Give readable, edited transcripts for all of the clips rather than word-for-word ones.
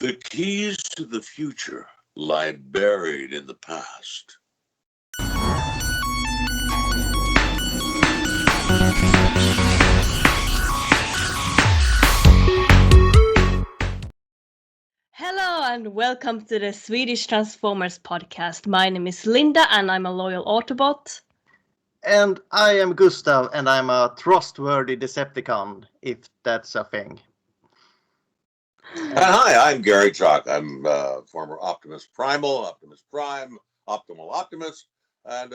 The keys to the future lie buried in the past. Hello and welcome to the Swedish Transformers podcast. My name is Linda and I'm a loyal Autobot. And I am Gustav, and I'm a trustworthy Decepticon, if that's a thing. And hi, I'm Garry Chalk. I'm former Optimus Primal, Optimus Prime, Optimal Optimus, and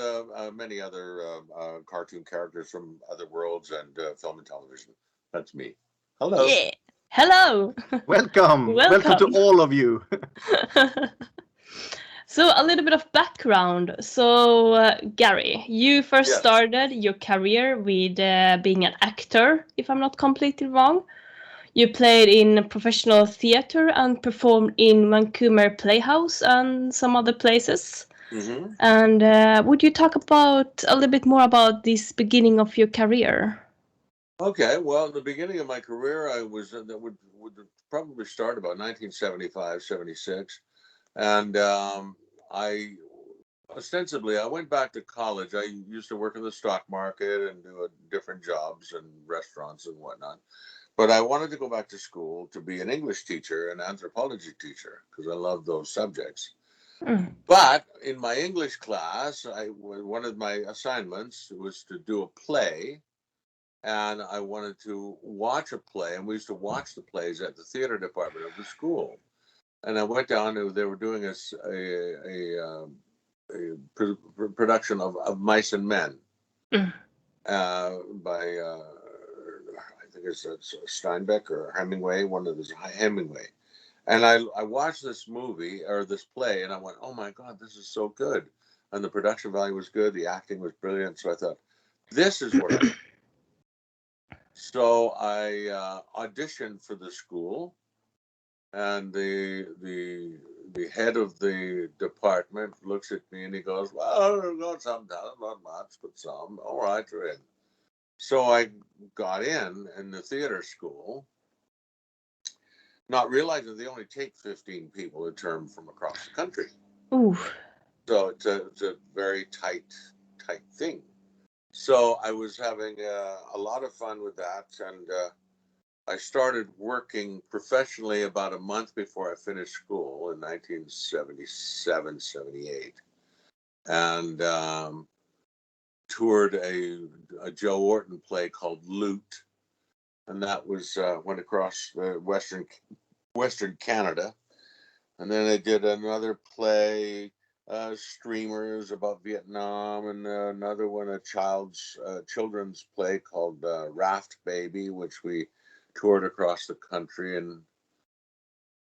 many other cartoon characters from other worlds and film and television. That's me. Hello. Yeah. Hello. Welcome to all of you. So a little bit of background. So Garry, you first Yes. started your career with being an actor, if I'm not completely wrong. You played in professional theater and performed in Vancouver Playhouse and some other places. Mm-hmm. And would you talk about a little bit more about this beginning of your career? Okay, well, the beginning of my career, I was that would probably start about 1975, 76, and I ostensibly I went back to college. I used to work in the stock market and do different jobs and restaurants and whatnot. But I wanted to go back to school to be an English teacher, an anthropology teacher, because I love those subjects. Mm. But in my English class, one of my assignments was to do a play, and I wanted to watch a play, and we used to watch the plays at the theater department of the school. And I went down, and they were doing a production of Mice and Men Mm. by I think it's Steinbeck or Hemingway, one of those Hemingway. And I watched this movie or this play, and I went, "Oh my God, this is so good!" And the production value was good, the acting was brilliant. So I thought, "This is what I." So I auditioned for the school, and the head of the department looks at me and he goes, "Well, we've got some talent, not much, but some. All right, you're in." So I got in the theater school, not realizing they only take 15 people a term from across the country. Ooh. So it's a very tight thing. So I was having a lot of fun with that, and I started working professionally about a month before I finished school in 1977, 78, and toured a Joe Orton play called Loot, and that was went across Western Canada. And then I did another play, Streamers, about Vietnam, and another one, a children's play called Raft Baby, which we toured across the country. And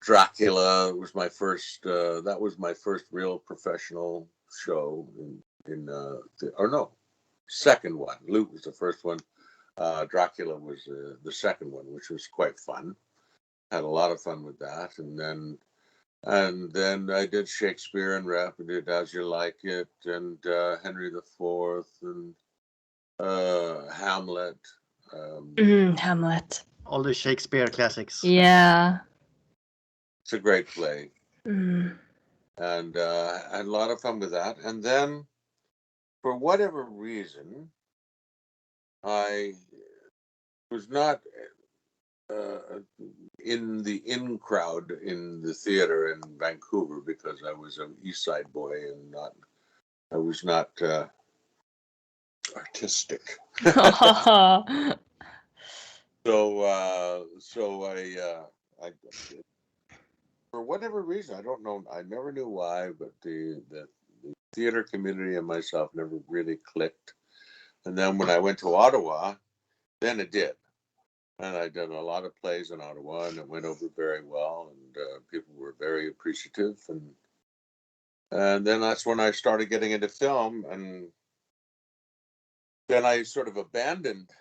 Dracula was my first. That was my first real professional show second one. Loot was the first one. Dracula was the second one, which was quite fun. Had a lot of fun with that, and then I did Shakespeare and rap. I did As You Like It and Henry IV and Hamlet. Hamlet. All the Shakespeare classics. Yeah. It's a great play, Mm. and I had a lot of fun with that. And then, for whatever reason, I was not in the in crowd in the theater in Vancouver because I was an East Side boy and I was not artistic. So I for whatever reason, I don't know, I never knew why, but the theater community and myself never really clicked. And then when I went to Ottawa, then it did. And I did a lot of plays in Ottawa, and it went over very well, and people were very appreciative. And then that's when I started getting into film, and then I sort of abandoned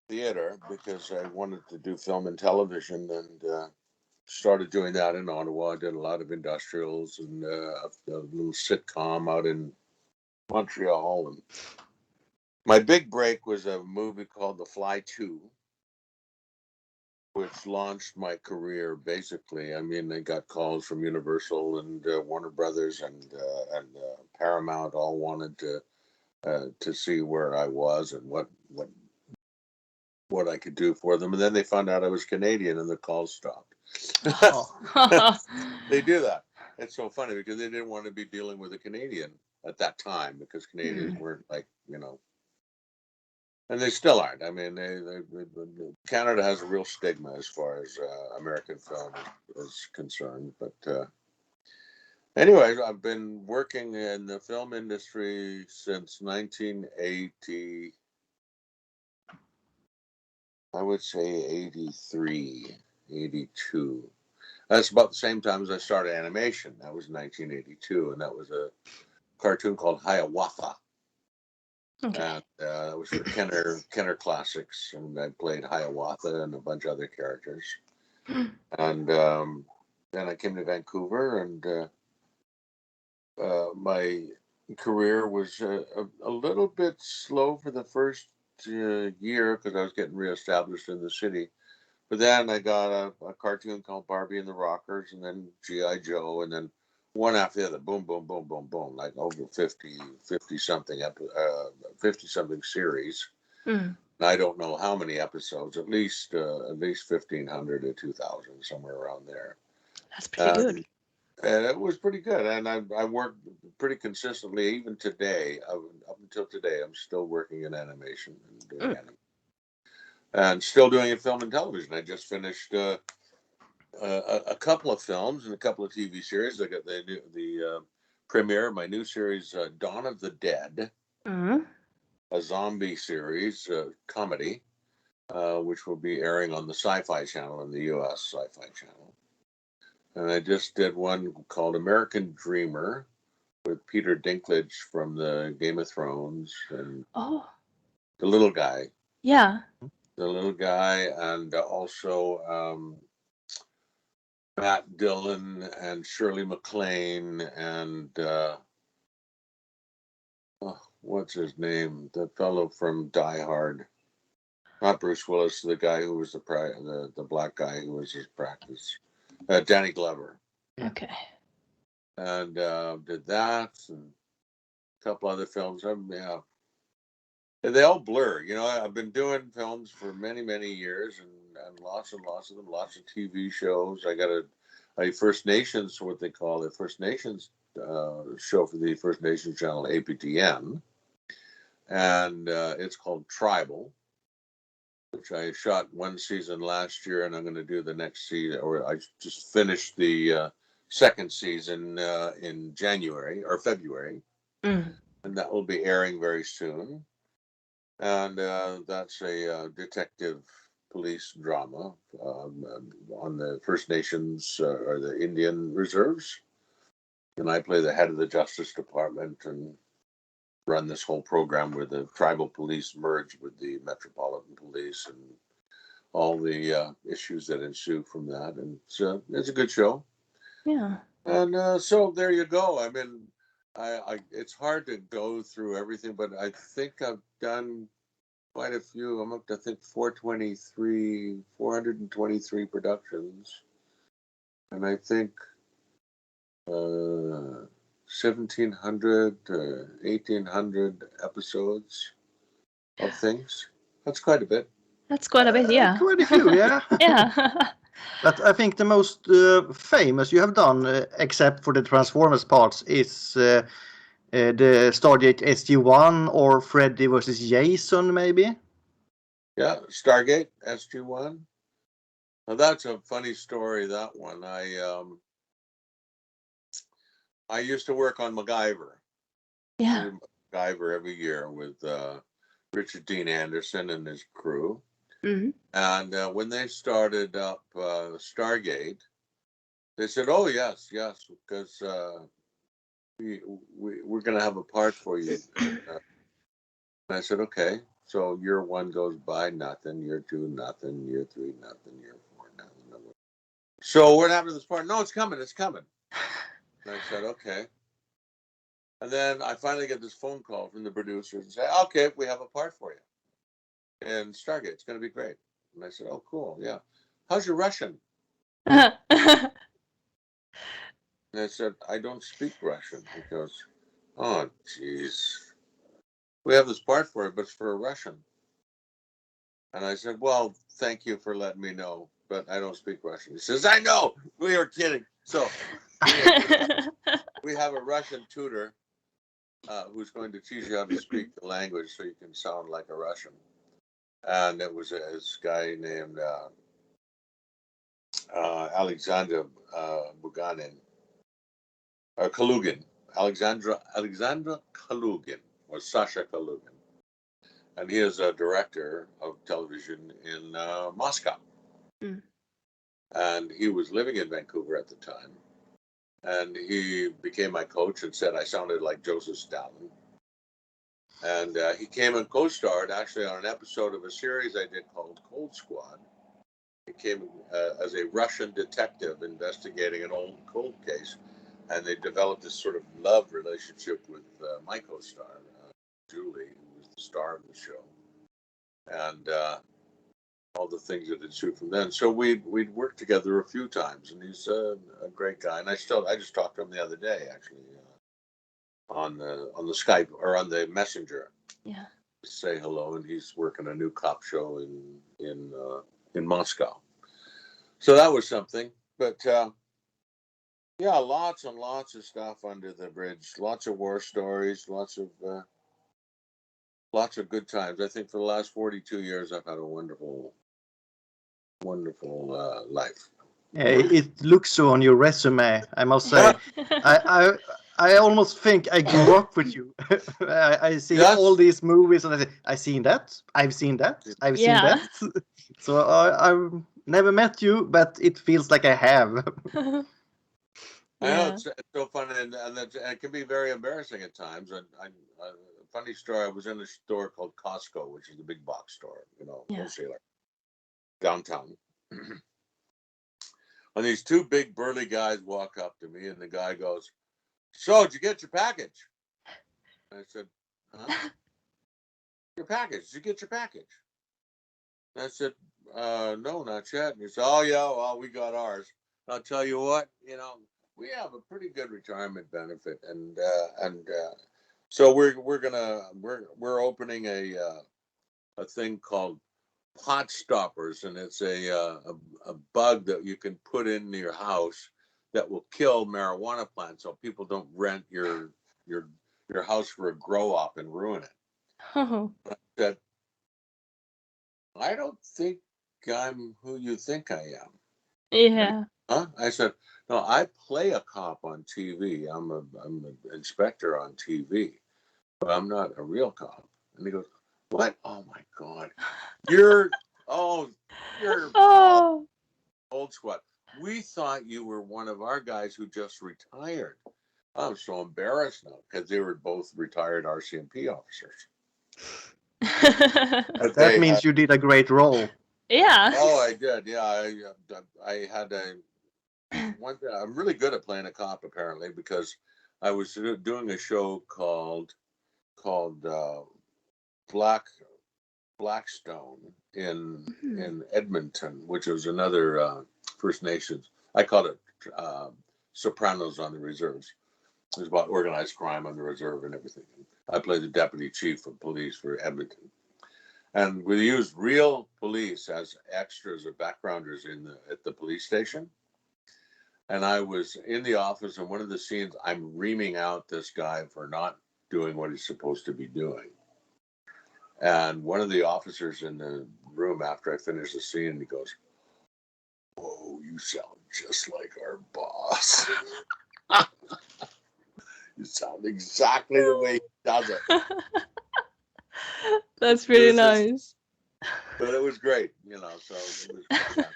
theater because I wanted to do film and television, and started doing that in Ottawa. I did a lot of industrials and a little sitcom out in Montreal. And my big break was a movie called The Fly 2. which launched my career. Basically, I mean, I got calls from Universal and Warner Brothers and Paramount. All wanted to see where I was and what I could do for them. And then they found out I was Canadian, and the calls stopped. Oh. They do that. It's so funny because they didn't want to be dealing with a Canadian at that time, because Canadians weren't like, and they still aren't. I mean, Canada has a real stigma as far as American film is concerned. But anyway, I've been working in the film industry since 1980. I would say 83, 82. That's about the same time as I started animation. That was 1982, and that was a cartoon called Hiawatha. Okay. And it was for Kenner Classics, and I played Hiawatha and a bunch of other characters. And then I came to Vancouver, and my career was a little bit slow for the first year because I was getting reestablished in the city. But then I got a cartoon called Barbie and the Rockers, and then G.I. Joe, and then one after the other, boom, boom, boom, boom, boom, like over 50 something, 50 something series. Mm. And I don't know how many episodes, at least 1,500 to 2,000, somewhere around there. That's pretty good. And it was pretty good. And I worked pretty consistently, even today. Up until today, I'm still working in animation and doing animation. And still doing it film and television. I just finished a couple of films and a couple of TV series. I got the premiere of my new series, Dawn of the Dead, a zombie series, comedy, which will be airing on the Sci-Fi Channel in the U.S. Sci-Fi Channel. And I just did one called American Dreamer with Peter Dinklage from the Game of Thrones and the little guy. Yeah. The little guy, and also Matt Dillon and Shirley MacLaine and what's his name? The fellow from Die Hard. Not Bruce Willis, the guy who was the black guy who was his practice. Danny Glover. Okay. And did that and a couple other films. They all blur. I've been doing films for many, many years, and lots of them, lots of TV shows. I got a First Nations, what they call it, First Nations show for the First Nations channel, APTN. And it's called Tribal, which I shot one season last year, and I'm going to do the next season, or I just finished the second season in January or February. And that will be airing very soon. And that's a detective police drama on the First Nations or the Indian reserves. And I play the head of the Justice Department and run this whole program where the tribal police merge with the Metropolitan Police and all the issues that ensue from that. And it's a good show. Yeah. And so there you go. I mean, it's hard to go through everything, but I think I've done quite a few. I'm up to, I think, 423 productions. And I think 1,700 to 1,800 episodes of things. That's quite a bit. That's quite a bit, yeah. Quite a few, yeah. Yeah. But I think the most famous you have done, except for the Transformers parts, is the Stargate SG-1 or Freddy versus Jason, maybe? Yeah, Stargate SG-1. Now that's a funny story, that one. I used to work on MacGyver. Yeah. MacGyver every year with Richard Dean Anderson and his crew. And when they started up Stargate, they said, "Oh yes, because we're going to have a part for you." And I said, "Okay." So year 1 goes by, nothing. Year 2, nothing. Year 3, nothing. Year 4, nothing. So what happened to this part? No, it's coming. It's coming. And I said, "Okay." And then I finally get this phone call from the producers and say, "Okay, we have a part for you in Stargate. It's going to be great." And I said, "Oh, cool, yeah." how's your Russian? And I said, I don't speak Russian. He goes, oh, jeez. We have this part for it, but it's for a Russian. And I said, well, thank you for letting me know, but I don't speak Russian. He says, I know. We are kidding. So we have a Russian tutor who's going to teach you how to speak the language so you can sound like a Russian. And it was this guy named Alexander Buganin. Kalugin, Alexandra Kalugin, or Sasha Kalugin, and he is a director of television in Moscow. And he was living in Vancouver at the time, and he became my coach and said I sounded like Joseph Stalin. And he came and co-starred actually on an episode of a series I did called Cold Squad. He came as a Russian detective investigating an old cold case. And they developed this sort of love relationship with my co-star, Julie, who was the star of the show, and all the things that ensued from then. So we'd worked together a few times, and he's a great guy. And I just talked to him the other day, actually, on the Skype or on the Messenger. Yeah. To say hello, and he's working a new cop show in Moscow. So that was something, but. Yeah, lots and lots of stuff under the bridge. Lots of war stories. Lots of good times. I think for the last 42 years, I've had a wonderful life. It looks so on your resume, I must say. I almost think I grew up with you. I see all these movies and I say, I've seen that. I've seen that. I've seen that. So I've never met you, but it feels like I have. I know it's so funny, and it can be very embarrassing at times. Funny story: I was in a store called Costco, which is a big box store, wholesaler, downtown. And these two big burly guys walk up to me, and the guy goes, "So, did you get your package?" And I said, "Huh? Your package? Did you get your package?" And I said, "No, not yet." And he said, "Oh yeah, well we got ours." I'll tell you what, we have a pretty good retirement benefit, and so we're opening a thing called pot stoppers, and it's a bug that you can put in your house that will kill marijuana plants, so people don't rent your house for a grow up and ruin it. I said, I don't think I'm who you think I am. Yeah. Huh? I said, no, I play a cop on TV. I'm an inspector on TV, but I'm not a real cop. And he goes, what? Oh my God. You're old squad. We thought you were one of our guys who just retired. I'm so embarrassed now because they were both retired RCMP officers. That means you did a great role. Yeah. Oh, I did. Yeah, I had I'm really good at playing a cop apparently, because I was doing a show called Blackstone in Edmonton, which was another First Nations. I called it Sopranos on the Reserves. It was about organized crime on the reserve and everything. I played the deputy chief of police for Edmonton. And we used real police as extras or backgrounders at the police station. And I was in the office, and one of the scenes, I'm reaming out this guy for not doing what he's supposed to be doing. And one of the officers in the room, after I finished the scene, he goes, "Whoa, you sound just like our boss." You sound exactly the way he does it. That's really nice. But it was great, so it was fun.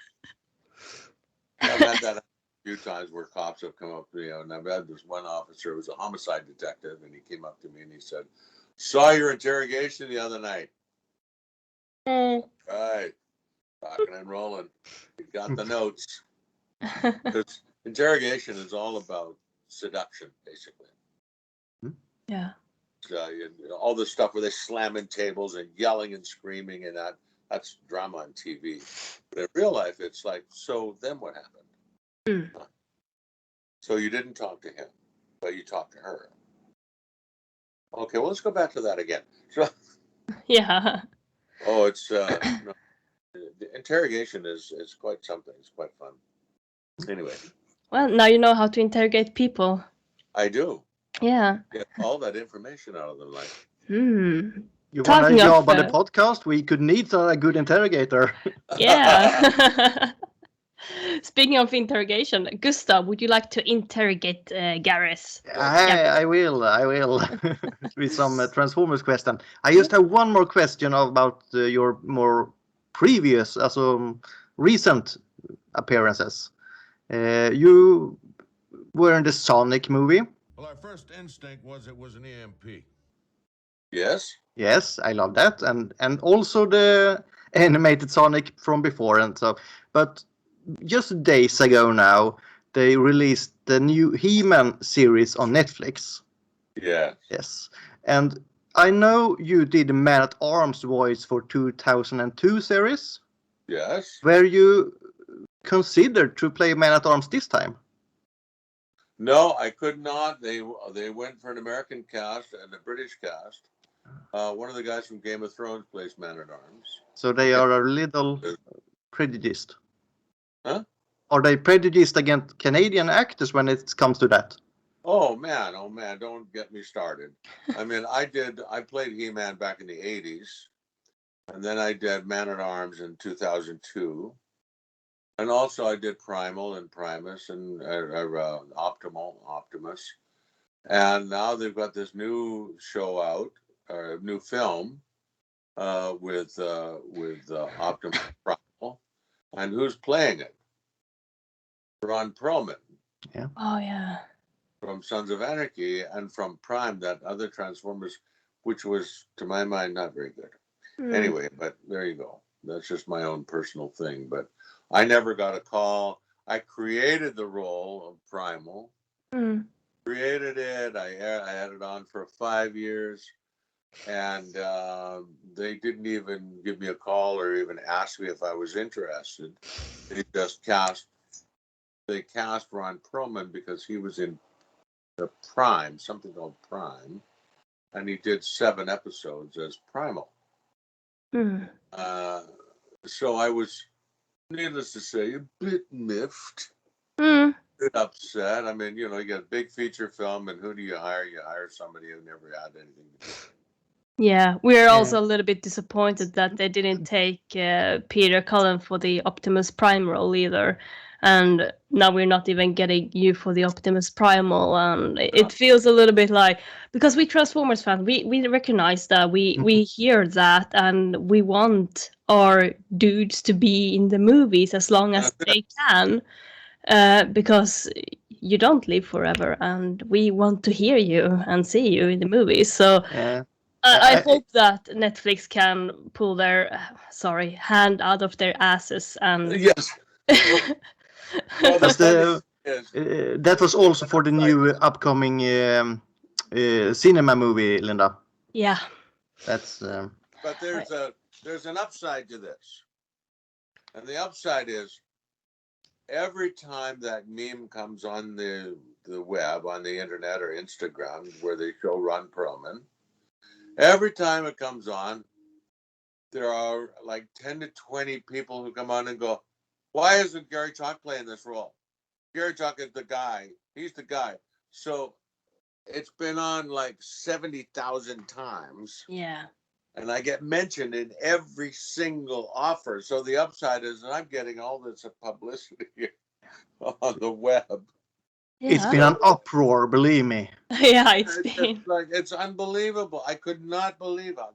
I've had that a few times where cops have come up to me, and I've had this one officer who was a homicide detective, and he came up to me and he said, "Saw your interrogation the other night." Right. Rocking and rolling. You got the notes. Because interrogation is all about seduction, basically. Yeah. All the stuff where they're slamming tables and yelling and screaming and that That's drama on TV. But in real life, it's like, so then what happened? Mm. So you didn't talk to him, but you talked to her. Okay, well, let's go back to that again. So, Yeah. oh, it's no, the interrogation is quite something. It's quite fun. Anyway, Well, now you know how to interrogate people. I do Yeah. get all that information out of them. Like, You want a Talking of, job on the podcast? We could need a good interrogator. yeah. Speaking of interrogation, Gustav, would you like to interrogate Gareth? I will. With some Transformers question. I just have one more question about your more previous, recent appearances. You were in the Sonic movie. Well, our first instinct was it was an EMP. yes, Yes, I love that, and also the animated Sonic from before, and so. But just days ago now, they released the new He-Man series on Netflix. yeah, Yes, and I know you did Man at Arms voice for 2002 series. yes. Were you considered to play Man at Arms this time? No, I could not. They went for an American cast and a British cast. One of the guys from Game of Thrones plays Man at Arms. So they are a little prejudiced. Huh? Are they prejudiced against Canadian actors when it comes to that? Oh man, don't get me started. I mean, I played He-Man back in the 80s, and then I did Man at Arms in 2002. And also I did Primal and Primus and Optimus. And now they've got this new show out, or new film, with Optimus Primal. And who's playing it? Ron Perlman. Yeah. Oh, yeah. From Sons of Anarchy and from Prime, that other Transformers, which was, to my mind, not very good. Anyway, but there you go. That's just my own personal thing. But I never got a call. I created the role of Primal, created it. I had it on for 5 years, and they didn't even give me a call or even ask me if I was interested. They just cast Ron Perlman because he was in the Prime, something called Prime, and he did 7 episodes as Primal. So I was, needless to say, a bit miffed, a bit upset. I mean, you get a big feature film, and who do you hire? You hire somebody who never had anything to do. Yeah, we're also a little bit disappointed that they didn't take Peter Cullen for the Optimus Prime role either. And now we're not even getting you for the Optimus Primal. And it feels a little bit like, because we Transformers fans, we recognize that, we hear that, and we want our dudes to be in the movies as long as they can, because you don't live forever, and we want to hear you and see you in the movies. So I hope that Netflix can pull their hand out of their asses and Yes. Well, that was also for the new upcoming cinema movie, Linda. Yeah. That's. But there's an upside to this, and the upside is every time that meme comes on the web, on the internet or Instagram, where they show Ron Perlman, every time it comes on, there are like 10 to 20 people who come on and go, why isn't Garry Chalk playing this role? Garry Chalk is the guy. He's the guy. So it's been on like 70,000 times. Yeah. And I get mentioned in every single offer. So the upside is that I'm getting all this publicity on the web. Yeah. It's been an uproar, believe me. Yeah, it's been like, it's unbelievable. I could not believe it.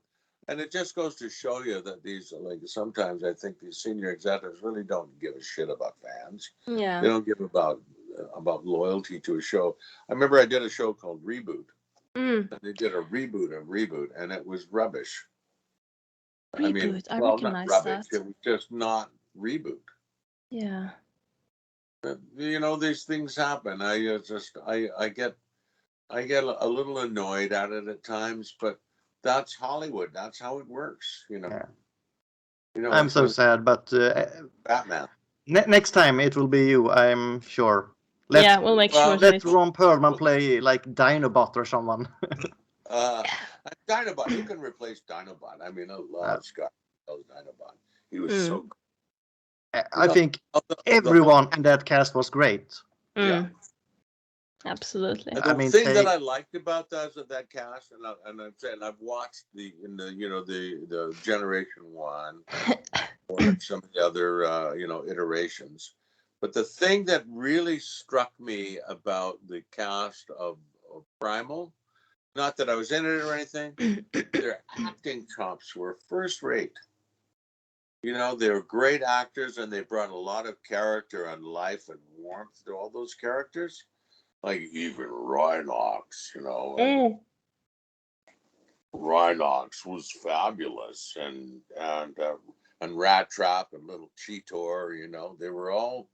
And it just goes to show you that these, like, sometimes I think these senior executives really don't give a shit about fans. Yeah. They don't give about loyalty to a show. I remember I did a show called Reboot. And they did a reboot, and it was rubbish. Reboot. I recognize not rubbish. that. It was just not Reboot. Yeah. These things happen. I get a little annoyed at it at times, but that's Hollywood. That's how it works. Yeah. You know, I'm so sad, but Batman. next time it will be you, I'm sure. Yeah, we'll make sure that Let it's... Ron Perlman play like Dinobot or someone. Dinobot. Who can replace Dinobot? I mean, I love Scott Dinobot. He was so good. I think everyone in that cast was great. Yeah. Absolutely. And the thing that I liked about that cast, and I'm saying I've watched the Generation 1 or some of the other iterations, but the thing that really struck me about the cast of Primal, not that I was in it or anything, their acting chops were first rate. You know, they were great actors, and they brought a lot of character and life and warmth to all those characters. Like even Rhinox, Rhinox was fabulous, and Rat Trap and Little Cheetor, they were all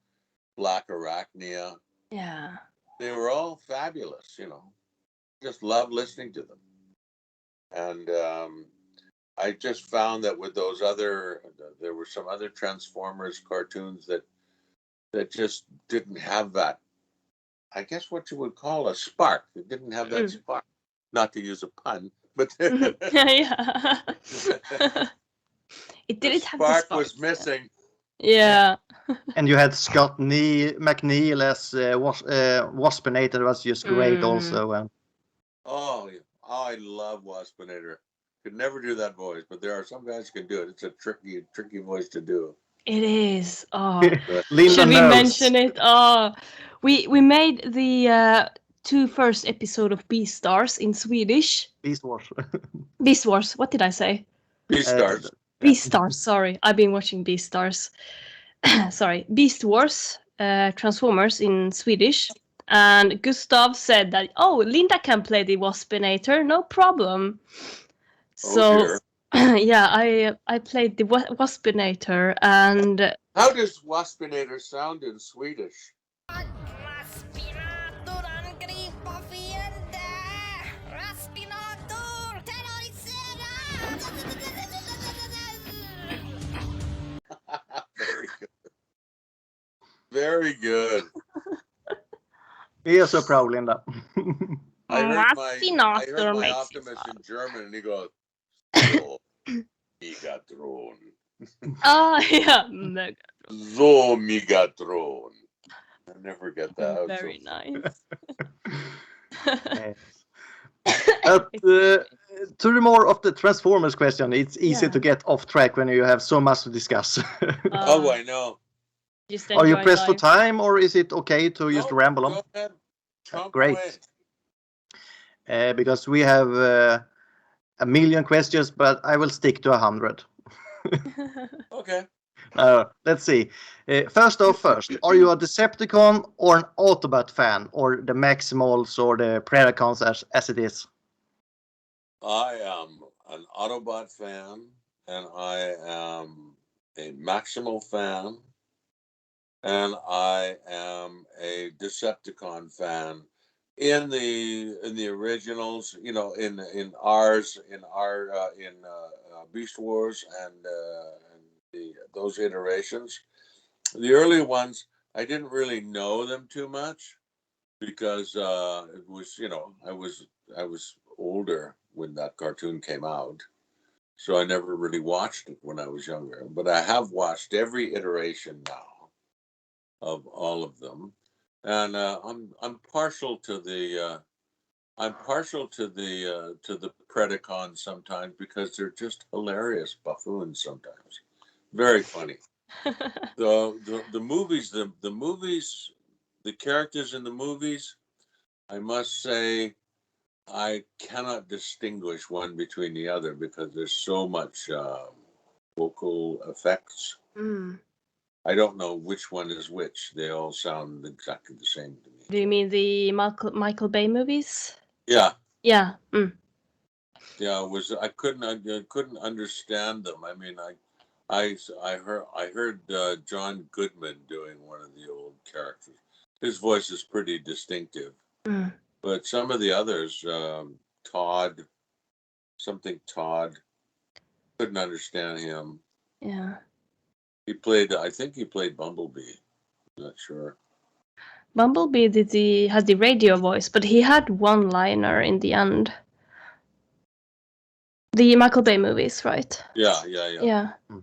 Black Arachnia. Yeah. They were all fabulous, Just loved listening to them. And I just found that with those there were some other Transformers cartoons that just didn't have that, I guess what you would call a spark. It didn't have that spark. Not to use a pun, but yeah. It didn't have the spark. Was missing. Yeah. And you had Scott McNeil as Waspinator. Was just great also. Oh, I love Waspinator. Could never do that voice, but there are some guys who can do it. It's a tricky voice to do. It is. Oh, should we mention it? Oh, we made the 2 first episode of Beastars in Swedish. Beast Wars. Beast Wars. What did I say? Beastars. Beastars. Sorry, I've been watching Beastars. Sorry, Beast Wars. Transformers in Swedish. And Gustav said that, Linda can play the Waspinator, no problem. So, yeah, I played the Waspinator, and... How does Waspinator sound in Swedish? Very good. We are so proud, Linda. I heard my Optimus in German, and he goes, "So, Megatron." Yeah. So, Megatron. I never get that. Very nice. To the more of the Transformers question, it's easy to get off track when you have so much to discuss. I know. Are you pressed for time, or is it okay to just ramble on? Go ahead. Great. Because we have a million questions, but I will stick to 100. Okay. Let's see. First, are you a Decepticon or an Autobot fan, or the Maximals or the Predacons as it is? I am an Autobot fan, and I am a Maximal fan, and I am a Decepticon fan. In the originals, in our Beast Wars and those iterations, the early ones, I didn't really know them too much because it was, I was older when that cartoon came out, so I never really watched it when I was younger. But I have watched every iteration now of all of them. And I'm partial to the Predacons sometimes because they're just hilarious buffoons sometimes, very funny. The movies, the characters in the movies, I must say, I cannot distinguish one between the other because there's so much vocal effects. I don't know which one is which. They all sound exactly the same to me. Do you mean the Michael Bay movies? Yeah. Yeah. Yeah. I couldn't understand them. I mean, I heard John Goodman doing one of the old characters. His voice is pretty distinctive. But some of the others, Todd, couldn't understand him. Yeah. I think he played Bumblebee. I'm not sure. Bumblebee has the radio voice, but he had one liner in the end. The Michael Bay movies, right? Yeah. Yeah. Mm.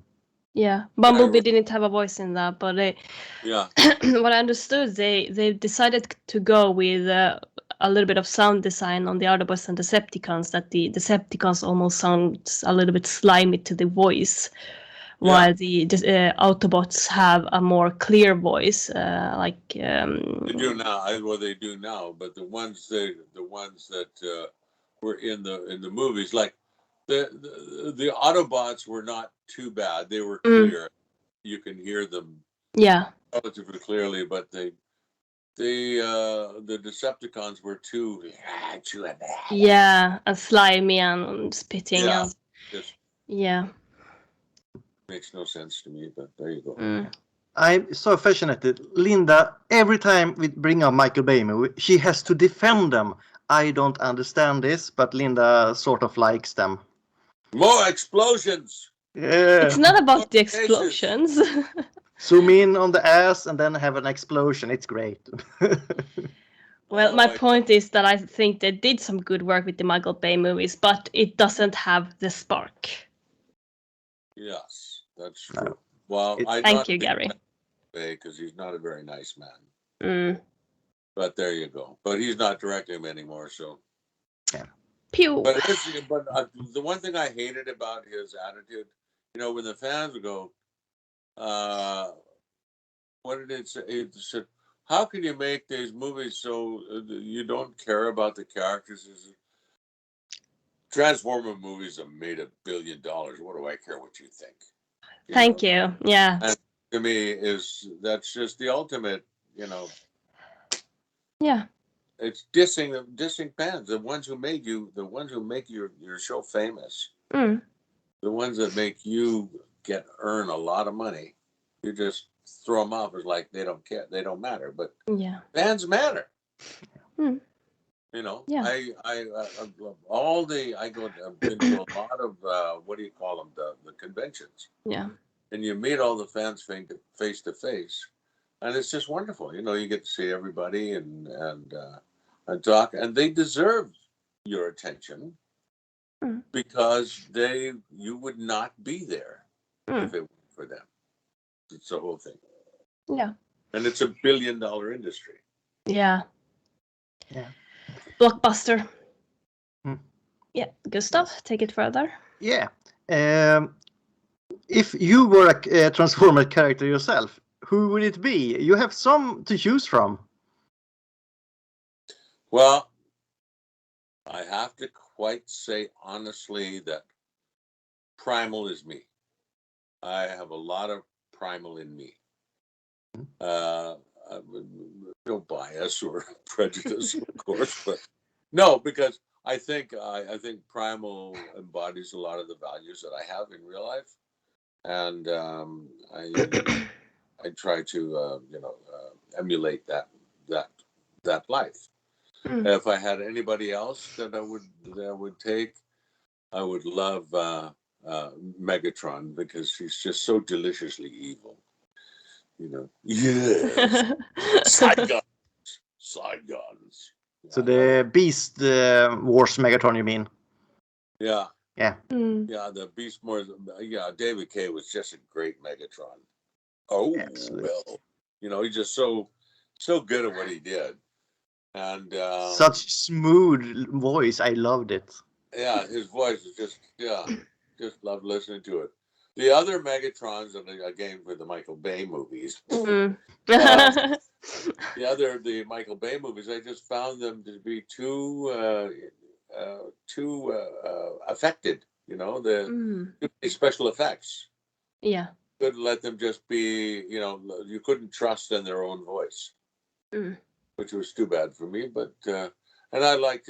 Yeah. Bumblebee didn't have a voice in that, but Yeah. what I understood, they decided to go with a little bit of sound design on the Autobots and Decepticons, that the Decepticons almost sounds a little bit slimy to the voice, while the Autobots have a more clear voice, like They do now. They do now. But the ones that were in the movies, like the Autobots, were not too bad. They were clear. You can hear them relatively clearly, but the Decepticons were too and slimy and spitting. Yeah, And, just yeah. makes no sense to me. But there you go. I'm so fascinated. Linda, every time we bring up Michael Bay movie, she has to defend them. I don't understand this, but Linda sort of likes them. More explosions. Yeah. It's not about the Cases. explosions. Zoom in on the ass and then have an explosion. It's great. Well, my point is that I think they did some good work with the Michael Bay movies, but it doesn't have the spark. Yes, that's true. No. Well, Thank you, Garry. Because he's not a very nice man. But there you go. But he's not directing him anymore, so. Yeah. Pew. But the one thing I hated about his attitude, when the fans would go, what did it say? It said, how can you make these movies so you don't care about the characters? Transformer movies have made $1 billion. What do I care what you think? Thank you. Yeah. And to me, that's just the ultimate, Yeah. It's dissing fans, the ones who make your show famous, the ones that make you earn a lot of money. You just throw them off as like they don't care, they don't matter, but fans matter. Yeah. I've been to a lot of what do you call them, the conventions. Yeah. And you meet all the fans face to face, and it's just wonderful. You get to see everybody and talk, and they deserve your attention because you would not be there if it weren't for them. It's the whole thing. Yeah. And it's $1 billion industry. Yeah. Yeah. Blockbuster. Yeah, Gustav, take it further. Yeah. If you were a Transformer character yourself, who would it be? You have some to choose from. Well, I have to quite say honestly that Primal is me. I have a lot of Primal in me. No bias or prejudice, of course, but no, because I think Primal embodies a lot of the values that I have in real life, and I try to emulate that life. If I had anybody else that I would take, I would love Megatron, because he's just so deliciously evil. Yes. Side guns. So the Beast Wars Megatron, you mean? Yeah. Yeah. Yeah, the Beast Wars. Yeah, David Kaye was just a great Megatron. Oh, excellent. Well, he's just so good at what he did, and such smooth voice. I loved it. Yeah, his voice is just love listening to it. The other Megatrons, and again for the Michael Bay movies, the Michael Bay movies, I just found them to be too affected. The special effects. Yeah. Couldn't let them just be. You couldn't trust in their own voice, which was too bad for me. But and I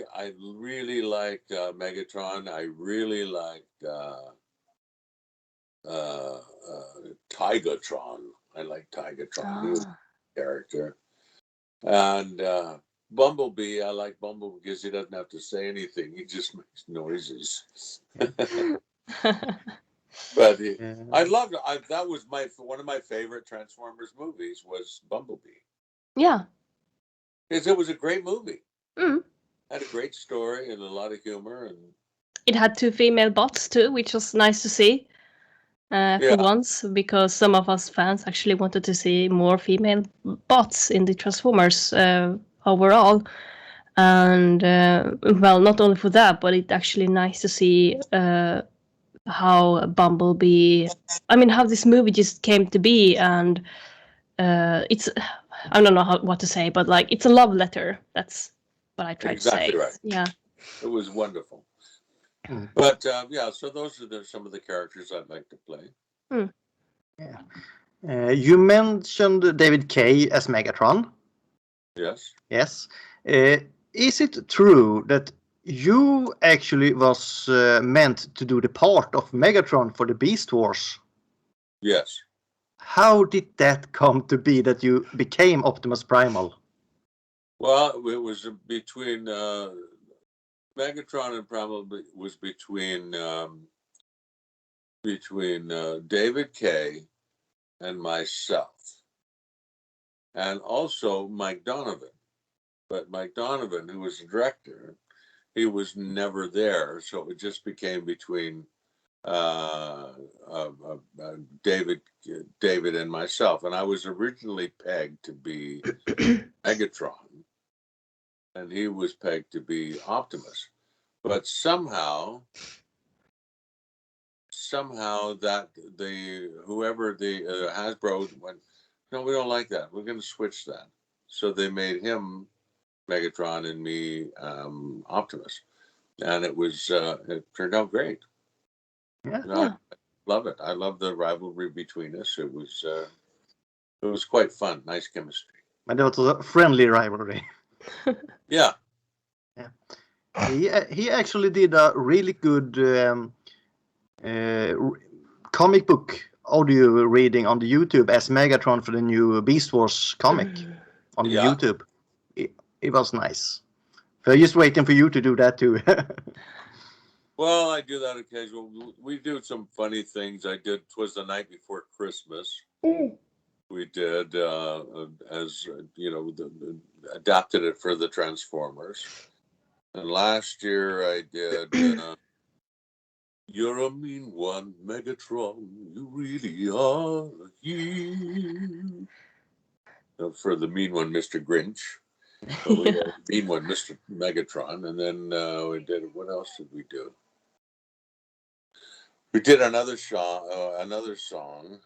really liked Megatron. I really liked Tigatron. I like Tigatron. He was a character. And Bumblebee, I like Bumblebee because he doesn't have to say anything. He just makes noises. But Yeah. I loved. That was one of my favorite Transformers movies was Bumblebee. Yeah. Because it was a great movie. Mm. Had a great story and a lot of humor and. It had 2 female bots too, which was nice to see. For once, because some of us fans actually wanted to see more female bots in the Transformers overall. And well, not only for that, but it's actually nice to see how Bumblebee, how this movie just came to be, and it's, I don't know what to say, but like it's a love letter. That's what I tried to say. Exactly right. Yeah. It was wonderful. Mm. But so those are some of the characters I'd like to play. Mm. Yeah. You mentioned David Kaye as Megatron. Yes. Yes. Is it true that you actually was meant to do the part of Megatron for the Beast Wars? Yes. How did that come to be that you became Optimus Primal? Well, it was between Megatron and Primal was between David Kaye and myself, and also Mike Donovan. But Mike Donovan, who was the director, he was never there, so it just became between David and myself. And I was originally pegged to be Megatron, and he was pegged to be Optimus. But somehow that whoever the Hasbro went, no, we don't like that. We're going to switch that. So they made him Megatron and me Optimus, and it turned out great. Yeah. I love it. I love the rivalry between us. It was quite fun. Nice chemistry. And that was a friendly rivalry. Yeah. He actually did a really good comic book audio reading on the YouTube as Megatron for the new Beast Wars comic on the YouTube. It was nice. So I'm just waiting for you to do that too. Well, I do that occasionally. We do some funny things. I did. 'Twas the Night Before Christmas. We did, as you know, adapted it for the Transformers. And last year I did. You're a mean one, Megatron. You really are a hero. For the mean one, Mr. Grinch. But we had a mean one, Mr. Megatron. And then we did. What else did we do? We did another song.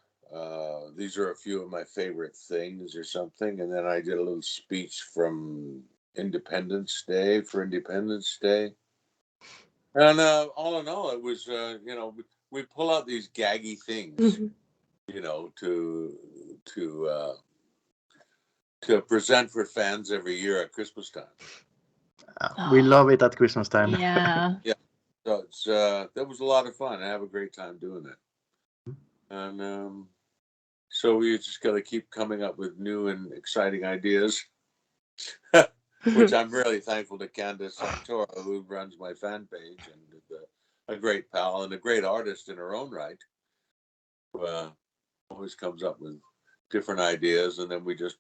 These are a few of my favorite things or something. And then I did a little speech from Independence Day. And all in all, it was, we pull out these gaggy things, to present for fans every year at Christmas time. We love it at Christmas time. Yeah. Yeah. So that was a lot of fun. I have a great time doing it. And so we just got to keep coming up with new and exciting ideas, which I'm really thankful to Candace Santoro, who runs my fan page and is a great pal and a great artist in her own right. Who always comes up with different ideas, and then we just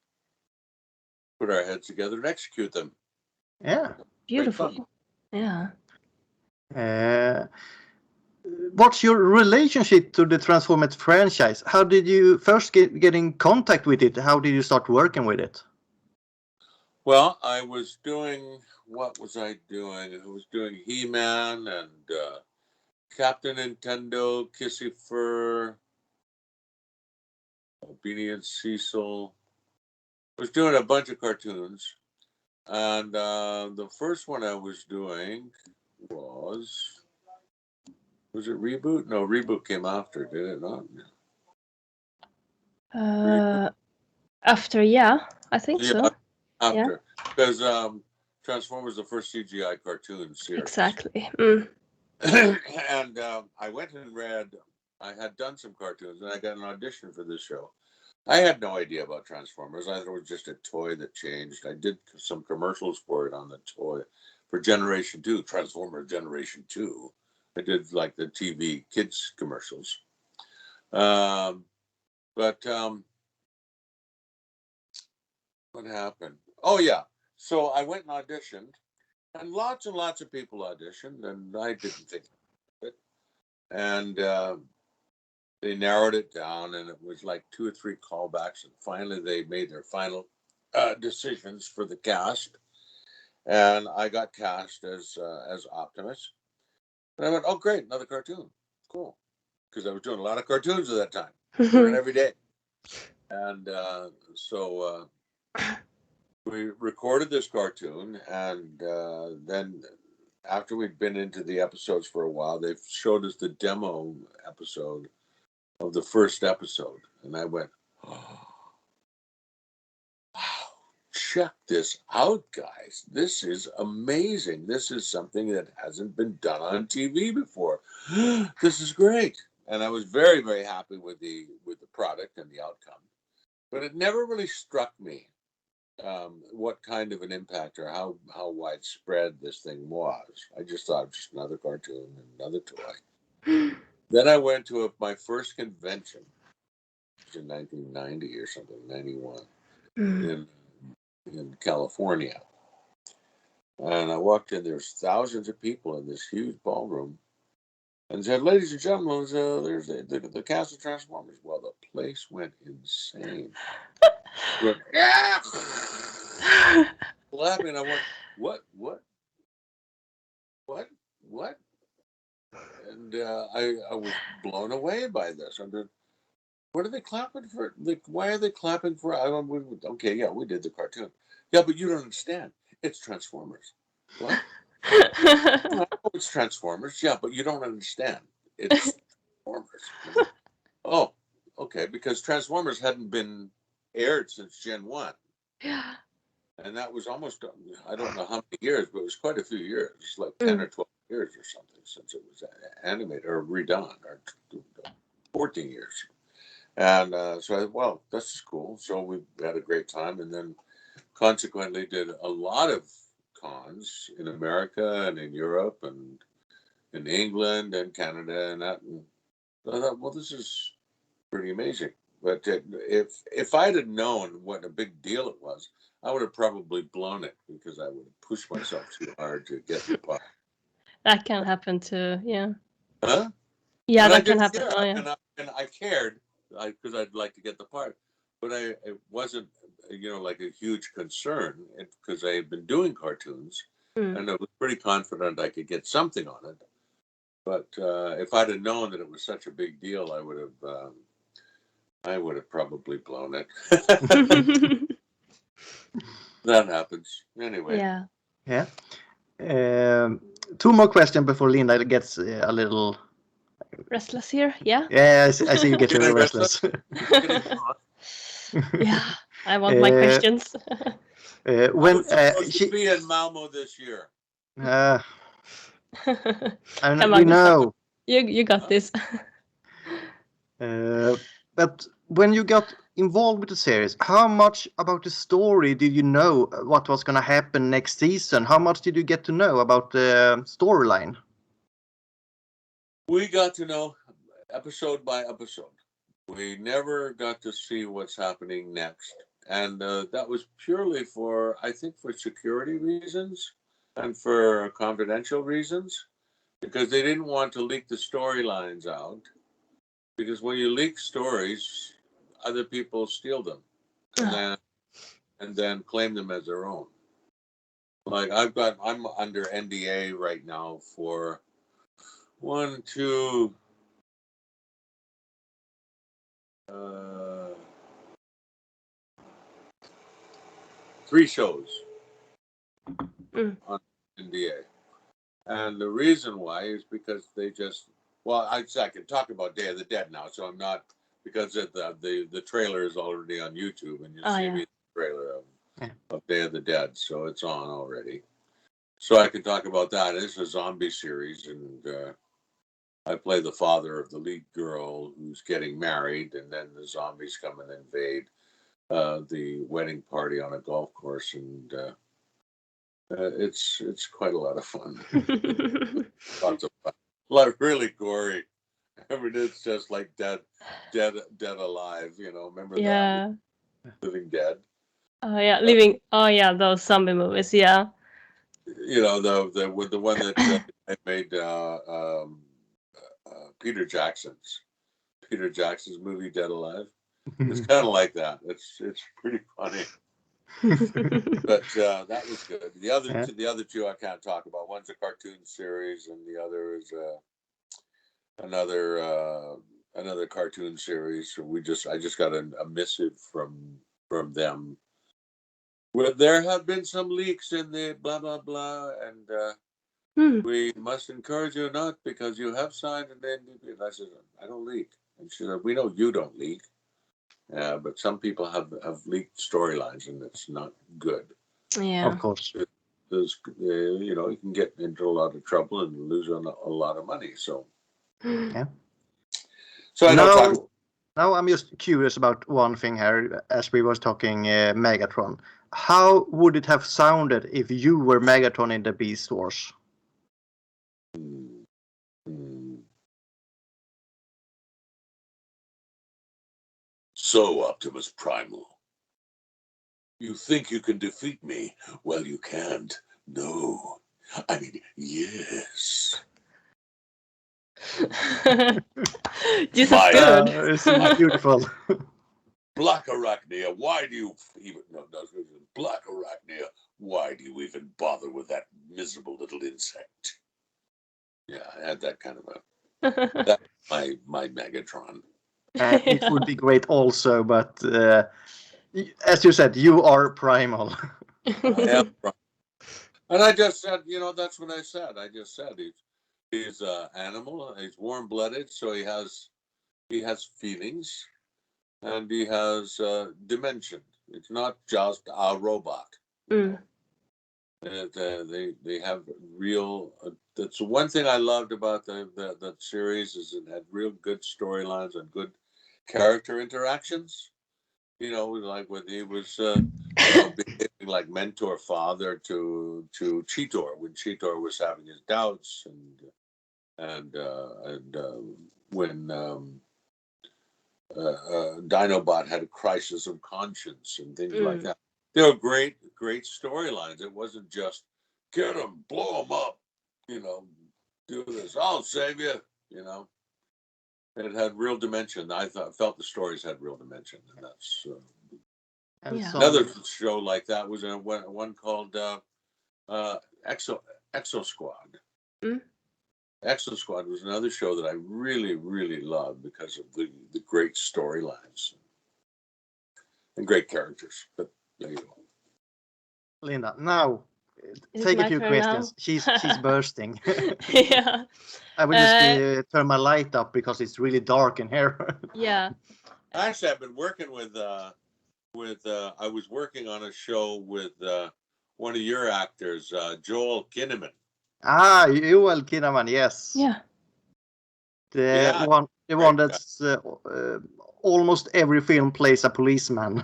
put our heads together and execute them. Yeah. Beautiful. Yeah. What's your relationship to the Transformers franchise? How did you first get in contact with it? How did you start working with it? Well, I was doing, what was I doing? I was doing He-Man and Captain Nintendo, Kissy Fur, Beanie and Cecil. I was doing a bunch of cartoons. And the first one I was doing was it Reboot? No, Reboot came after, did it not? After, yeah, I think so. After. Because Transformers the first CGI cartoon series. Exactly. And I went and read, I had done some cartoons and I got an audition for this show. I had no idea about Transformers. I thought it was just a toy that changed. I did some commercials for it on the toy for Generation 2, Transformers Generation 2, I did like the TV kids commercials. But what happened? Oh yeah. So I went and auditioned, and lots of people auditioned, and I didn't think of it. And they narrowed it down, and it was like 2 or 3 callbacks, and finally they made their final decisions for the cast, and I got cast as Optimus. And I went, oh great, another cartoon, cool, because I was doing a lot of cartoons at that time, working every day, and so we recorded this cartoon, and then after we'd been into the episodes for a while, they showed us the demo episode of the first episode, and I went, oh, wow, check this out, guys. This is amazing. This is something that hasn't been done on TV before. This is great. And I was very, very happy with the product and the outcome. But it never really struck me what kind of an impact or how widespread this thing was. I just thought it was just another cartoon, another toy. Then I went to my first convention in 1990 or something, 91, in California. And I walked in, there's thousands of people in this huge ballroom, and said, ladies and gentlemen, there's the cast of Transformers. Well, the place went insane. Went, yeah! Laughing. I went, what? And I was blown away by this. What are they clapping for? Like, why are they clapping for? Okay, yeah, we did the cartoon. Yeah, but you don't understand. It's Transformers. What? I know it's Transformers. Yeah, but you don't understand. It's Transformers. Oh, okay, because Transformers hadn't been aired since Gen 1. Yeah. And that was almost, I don't know how many years, but it was quite a few years, like 10 or 12 years or something since it was animated or redone, or 14 years. And so I, well, this is cool. So we had a great time, and then consequently did a lot of cons in America and in Europe and in England and Canada and that. And I thought, well, this is pretty amazing. But if I'd have known what a big deal it was, I would have probably blown it, because I would have pushed myself too hard to get the part. That can happen too, yeah. Huh? Yeah, and that can happen. Care. Oh, yeah. And I cared, because I'd like to get the part, but it wasn't, like a huge concern, because I had been doing cartoons, and I was pretty confident I could get something on it. But if I'd have known that it was such a big deal, I would have probably blown it. That happens anyway. Yeah. Yeah. 2 more questions before Linda gets a little Restless here, yeah. Yeah, I see you get very restless. Yeah, I want my questions. When she be in Malmo this year. We know. You got this. But when you got involved with the series, how much about the story did you know? What was going to happen next season? How much did you get to know about the storyline? We got to know episode by episode. We never got to see what's happening next. And that was purely for security reasons and for confidential reasons, because they didn't want to leak the storylines out. Because when you leak stories, other people steal them and then claim them as their own. Like I'm under NDA right now for 3 shows on NDA. And the reason why is because they just, I can talk about Day of the Dead now, so I'm not, because the trailer is already on YouTube, and you see me the trailer of Day of the Dead, so it's on already. So I can talk about that. It's a zombie series, and I play the father of the lead girl who's getting married, and then the zombies come and invade the wedding party on a golf course, and it's quite a lot of fun. Lots of fun. like really gory. I mean, it's just like dead alive. Remember Yeah. that Living Dead? Oh yeah, living. Oh yeah, those zombie movies. Yeah. The one that I made Peter Jackson's movie Dead Alive. It's kind of like that. It's pretty funny. But that was good. The other two I can't talk about. One's a cartoon series, and the other is another cartoon series. So I just got a missive from them. Well, there have been some leaks in the blah blah blah, and we must encourage you not because you have signed an NDA. And I said, I don't leak. And she said, we know you don't leak. But some people have leaked storylines, and it's not good. Yeah. Of course. You can get into a lot of trouble and lose a lot of money. So, yeah. So I don't talk. Now I'm just curious about one thing here. As we was talking Megatron, how would it have sounded if you were Megatron in the Beast Wars? So, Optimus Primal, you think you can defeat me? Well, you can't. No. I mean, yes. This is good. It's beautiful. Black Arachnia, why do you even... No, Black Arachnia, why do you even bother with that miserable little insect? Yeah, I had that kind of a... That's my Megatron. It would be great also, but as you said, you are Primal. I am Primal. And I just said, that's what I said. I just said he's an animal. He's warm-blooded, so he has feelings, and he has dimension. It's not just a robot. Mm. They have real. That's one thing I loved about that series is it had real good storylines and good character interactions. Like when he was behaving like mentor father to Cheetor when Cheetor was having his doubts, and when Dinobot had a crisis of conscience and things like that. They were great storylines. It wasn't just get him, blow him up, do this. I'll save you, It had real dimension. I felt the stories had real dimension, and that's another show like that was one called Exo Squad. Exo Squad was another show that I really, really loved because of the great storylines and great characters. But there you go. Linda, now take a few questions. She's bursting. Yeah. I will just turn my light up because it's really dark in here. Yeah. Actually, I've been working with I was working on a show with one of your actors, Joel Kinnaman. Joel Kinnaman, yes. Yeah. The one that's almost every film plays a policeman.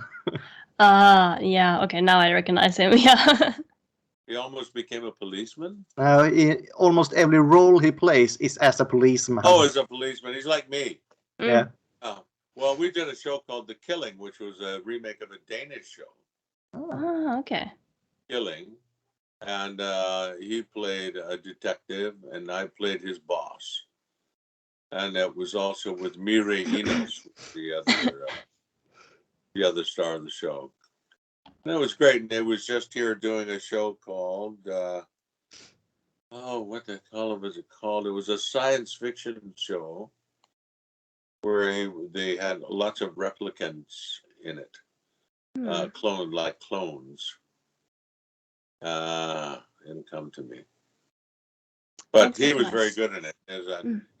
Yeah. Okay, now I recognize him. Yeah. He almost became a policeman? Almost every role he plays is as a policeman. Oh, as a policeman. He's like me. Yeah. Well, we did a show called The Killing, which was a remake of a Danish show. Oh, okay. Killing. And he played a detective, and I played his boss. And that was also with Mireille Enos, the other star of the show. And it was great. And it was just here doing a show called, what the hell was it called? It was a science fiction show where they had lots of replicants in it, clones. It'll come to me. But he was very good in it.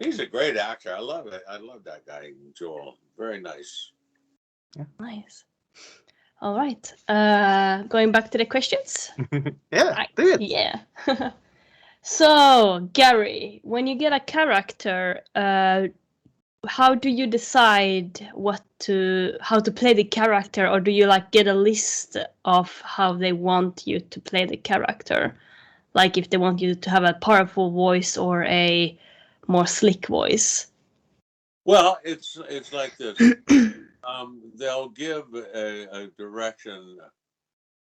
He's a great actor. I love it. I love that guy, Joel. Very nice. Yeah. Nice. All right. Going back to the questions. Yeah, do it. Yeah. So, Garry, when you get a character, how do you decide how to play the character, or do you get a list of how they want you to play the character? Like if they want you to have a powerful voice or a more slick voice? Well, it's like this. They'll give a direction.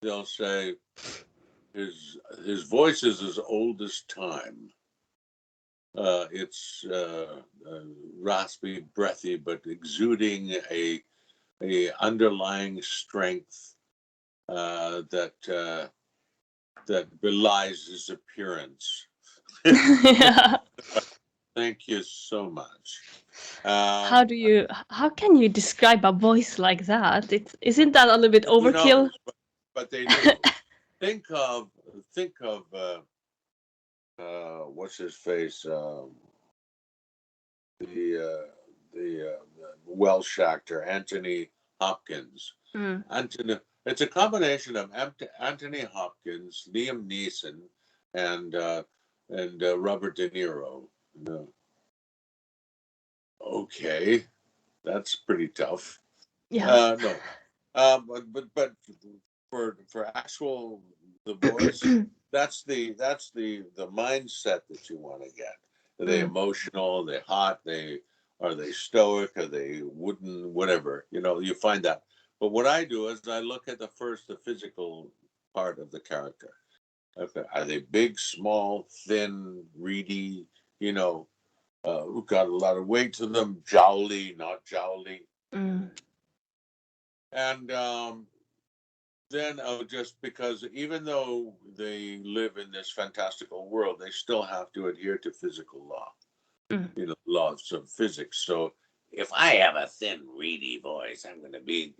They'll say his voice is as old as time. It's raspy, breathy, but exuding a underlying strength that belies his appearance. Yeah. Thank you so much. How can you describe a voice like that? Isn't that a little bit Who overkill? knows? But they do. think of what's his face? The Welsh actor Anthony Hopkins. Mm. It's a combination of Anthony Hopkins, Liam Neeson, and Robert De Niro. Okay, that's pretty tough. Yeah. No, but for actual the voice, that's the mindset that you want to get. Are they emotional? Are they hot? Are they stoic? Are they wooden? Whatever, you find that. But what I do is I look at the physical part of the character. Okay, are they big, small, thin, reedy? Who got a lot of weight to them? Jowly, not jowly. And then just because even though they live in this fantastical world, they still have to adhere to physical law, laws of physics. So if I have a thin, reedy voice, I'm going to be,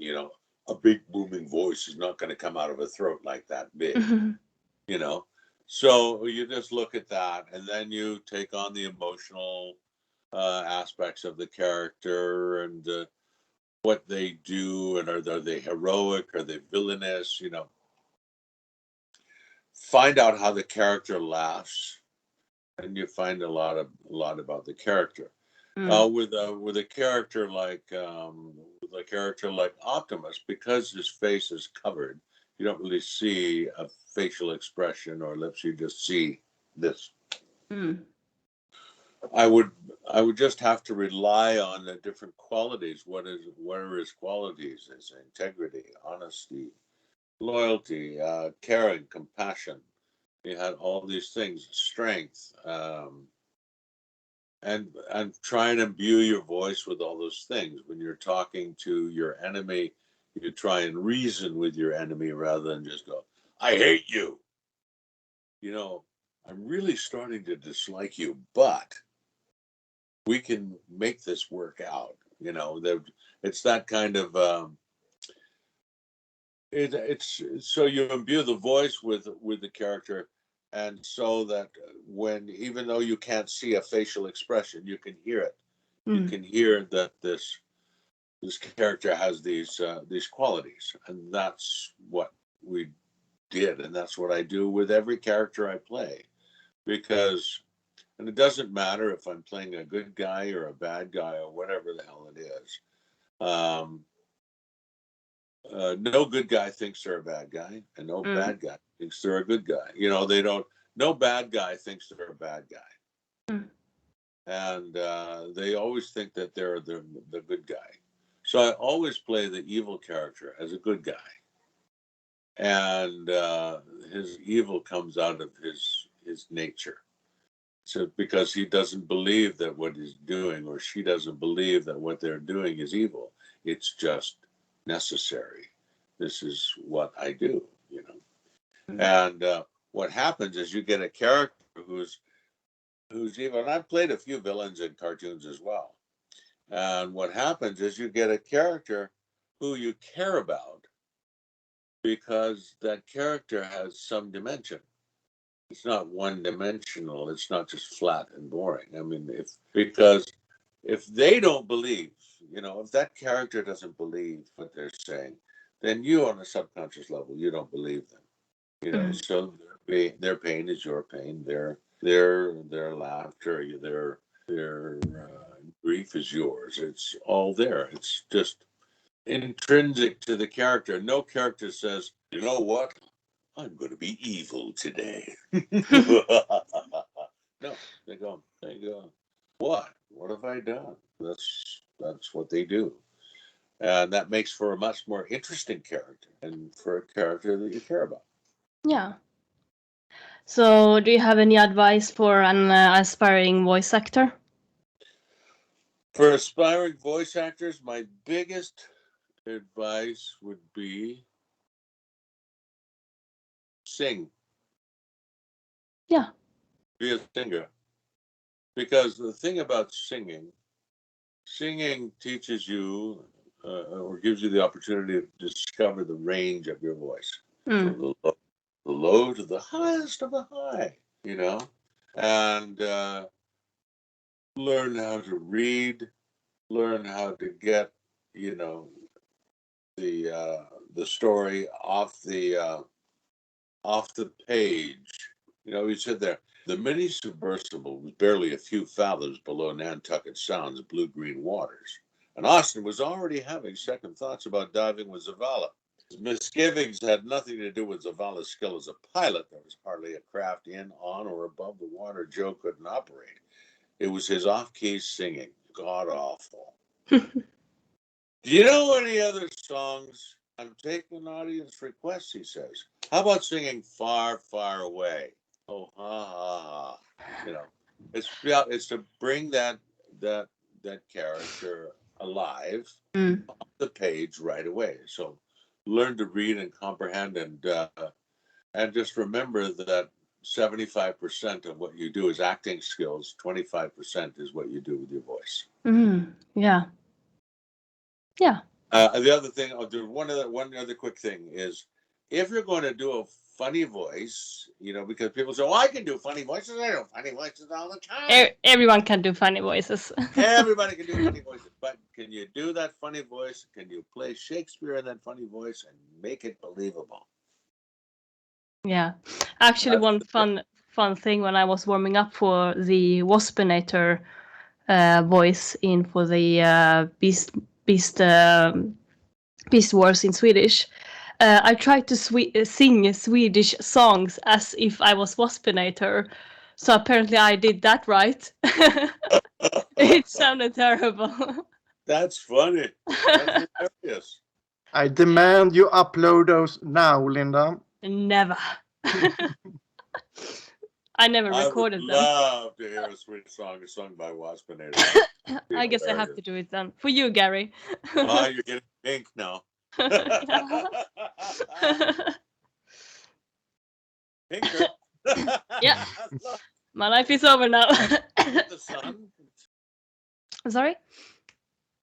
a big booming voice is not going to come out of a throat like that big, So you just look at that, and then you take on the emotional aspects of the character and what they do, and are they heroic? Are they villainous? Find out how the character laughs, and you find a lot about the character. With a character like Optimus, because his face is covered, you don't really see a facial expression or lips. You just see this. I would just have to rely on the different qualities. What are his qualities? His integrity, honesty, loyalty, caring, compassion. He had all these things, strength, and try and imbue your voice with all those things. When you're talking to your enemy, you try and reason with your enemy rather than just go, "I hate you." I'm really starting to dislike you, but we can make this work out. It's that kind of. It's so you imbue the voice with the character, and so that even though you can't see a facial expression, you can hear it. You can hear that this character has these qualities, and that's what we did, and that's what I do with every character I play, and it doesn't matter if I'm playing a good guy or a bad guy or whatever the hell it is. No good guy thinks they're a bad guy, and no bad guy thinks they're a good guy. They don't. No bad guy thinks they're a bad guy, and they always think that they're the good guy. So I always play the evil character as a good guy, and his evil comes out of his nature. So because he doesn't believe that what he's doing, or she doesn't believe that what they're doing is evil, it's just necessary. This is what I do, And what happens is you get a character who's evil. And I've played a few villains in cartoons as well. And what happens is you get a character who you care about because that character has some dimension. It's not one dimensional. It's not just flat and boring. I mean, if they don't believe, if that character doesn't believe what they're saying, then you, on a subconscious level, you don't believe them. So their pain is your pain. Their laughter, their grief is yours. It's all there. It's just intrinsic to the character. No character says, "You know what? I'm going to be evil today." No, they go. right on. That's what they do. And that makes for a much more interesting character and for a character that you care about. Yeah. So, do you have any advice for an aspiring voice actor? For aspiring voice actors, my biggest advice would be sing. Yeah. Be a singer. Because the thing about singing teaches you or gives you the opportunity to discover the range of your voice. From the low to the highest of the high, and learn how to read, learn how to get, the story off the page. We sit there. The mini submersible was barely a few fathoms below Nantucket Sound's blue-green waters, and Austin was already having second thoughts about diving with Zavala. His misgivings had nothing to do with Zavala's skill as a pilot. There was hardly a craft in, on, or above the water Joe couldn't operate. It was his off-key singing. God-awful. Do you know any other songs? I'm taking audience requests, he says. How about singing Far, Far Away? Oh, ha, ha, ha. It's to bring that character alive on the page right away. So learn to read and comprehend and just remember that 75% of what you do is acting skills. 25% is what you do with your voice. Yeah. Yeah. The other thing, I'll do one other quick thing is, if you're going to do a funny voice, because people say, "Oh, I can do funny voices. I do funny voices all the time." Everyone can do funny voices. Everybody can do funny voices, but can you do that funny voice? Can you play Shakespeare in that funny voice and make it believable? Yeah, actually, one fun thing when I was warming up for the Waspinator voice in for the Beast Wars in Swedish. I tried to sing Swedish songs as if I was Waspinator, so apparently I did that right. It sounded terrible. That's funny. That's hilarious. I demand you upload those now, Linda. Never. I never recorded them. I would love to hear a Swedish song sung by Waspinator. I guess I have to do it then. For you, Garry. Oh, you're getting pink now. Pinker. Yeah. My life is over now. The sun? Sorry?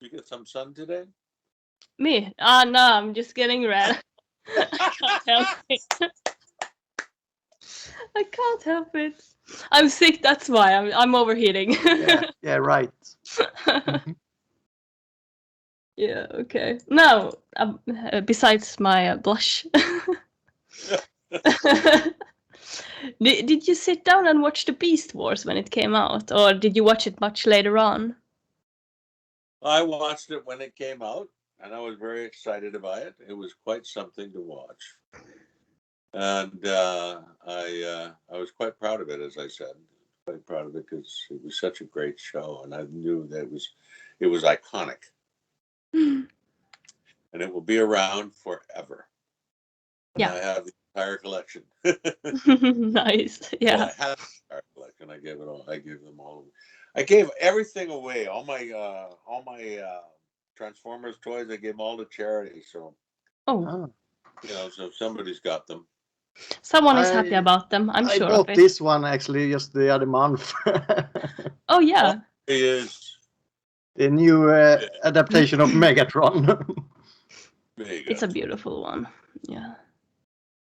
You get some sun today? Me? No, I'm just getting red. I can't help it. I can't help it. I'm sick, that's why. I'm overheating. Yeah, right. Yeah, okay. No, besides my blush. Did you sit down and watch the Beast Wars when it came out, or did you watch it much later on? I watched it when it came out, and I was very excited by it. It was quite something to watch, and I was quite proud of it, as I said. Quite proud of it because it was such a great show, and I knew that it was iconic, and it will be around forever. Yeah, I have the entire collection. Nice. Yeah. Well, I had the entire collection. I gave it all. I gave them all. I gave everything away. All my Transformers toys. I gave them all to charity. So, Oh, so somebody's got them. someone is happy about them. I'm sure I bought of it. this one actually just the other month. Oh yeah. It is The new adaptation of Megatron. It's a beautiful one. Yeah.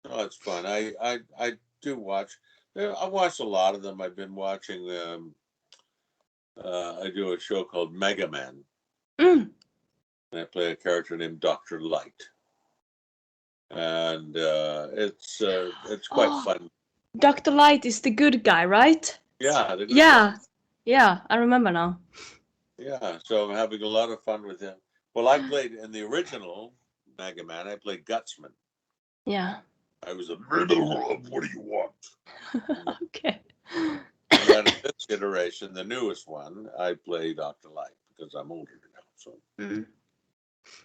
Oh, it's fun. I do watch. I watched a lot of them. I've been watching them. I do a show called Mega Man, and I play a character named Dr. Light, and it's quite fun. Dr. Light is the good guy, right? Yeah. Yeah, I remember now. Yeah, so I'm having a lot of fun with him. Well, I played in the original Mega Man. I played Gutsman. Yeah. I was a middle of what do you want? Okay. And then in this iteration, generation, the newest one, I play Dr. Light because I'm older now. So,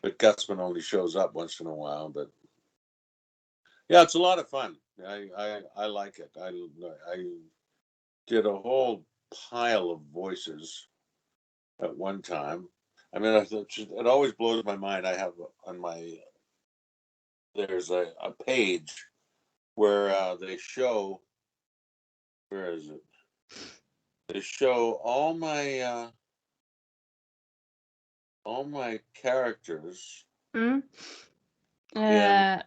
but Gutsman only shows up once in a while. But yeah, it's a lot of fun. I like it. I did a whole pile of voices at one time. I mean, it always blows my mind. I have on there's a page where they show, where is it? They show all my characters in where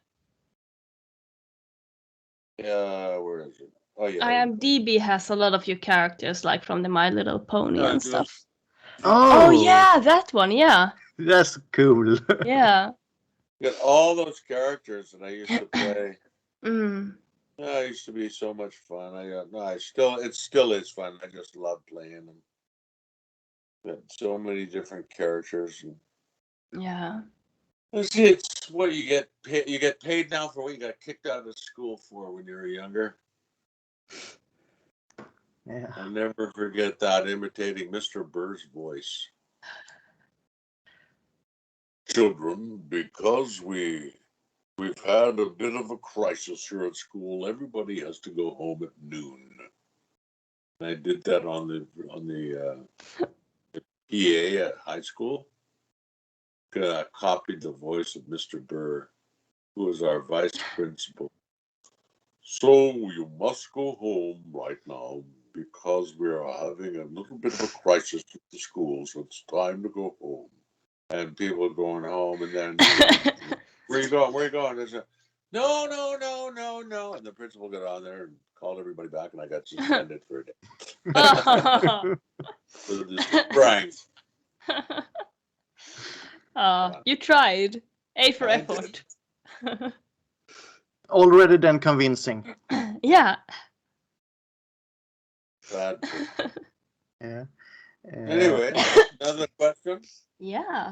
is it? Oh yeah. IMDb has a lot of your characters, like from the My Little Pony and stuff. Oh yeah, that one. Yeah. That's cool. Yeah. Got all those characters that I used to play. Mm. It used to be so much fun. It still is fun. I just love playing them. Got so many different characters. Yeah. See, it's what you get paid. You get paid now for what you got kicked out of school for when you were younger. Yeah. I'll never forget that, imitating Mr. Burr's voice. Children, because we've had a bit of a crisis here at school, everybody has to go home at noon. And I did that on the PA at high school. I copied the voice of Mr. Burr, who was our vice principal. So you must go home right now because we are having a little bit of a crisis with the school, so it's time to go home. And people are going home, and then where you going? Where you going? There's no. And the principal got on there and called everybody back, and I got suspended for a day. For this prank. You tried. A for effort. Already then convincing. Yeah. Yeah. Anyway, another question? Yeah.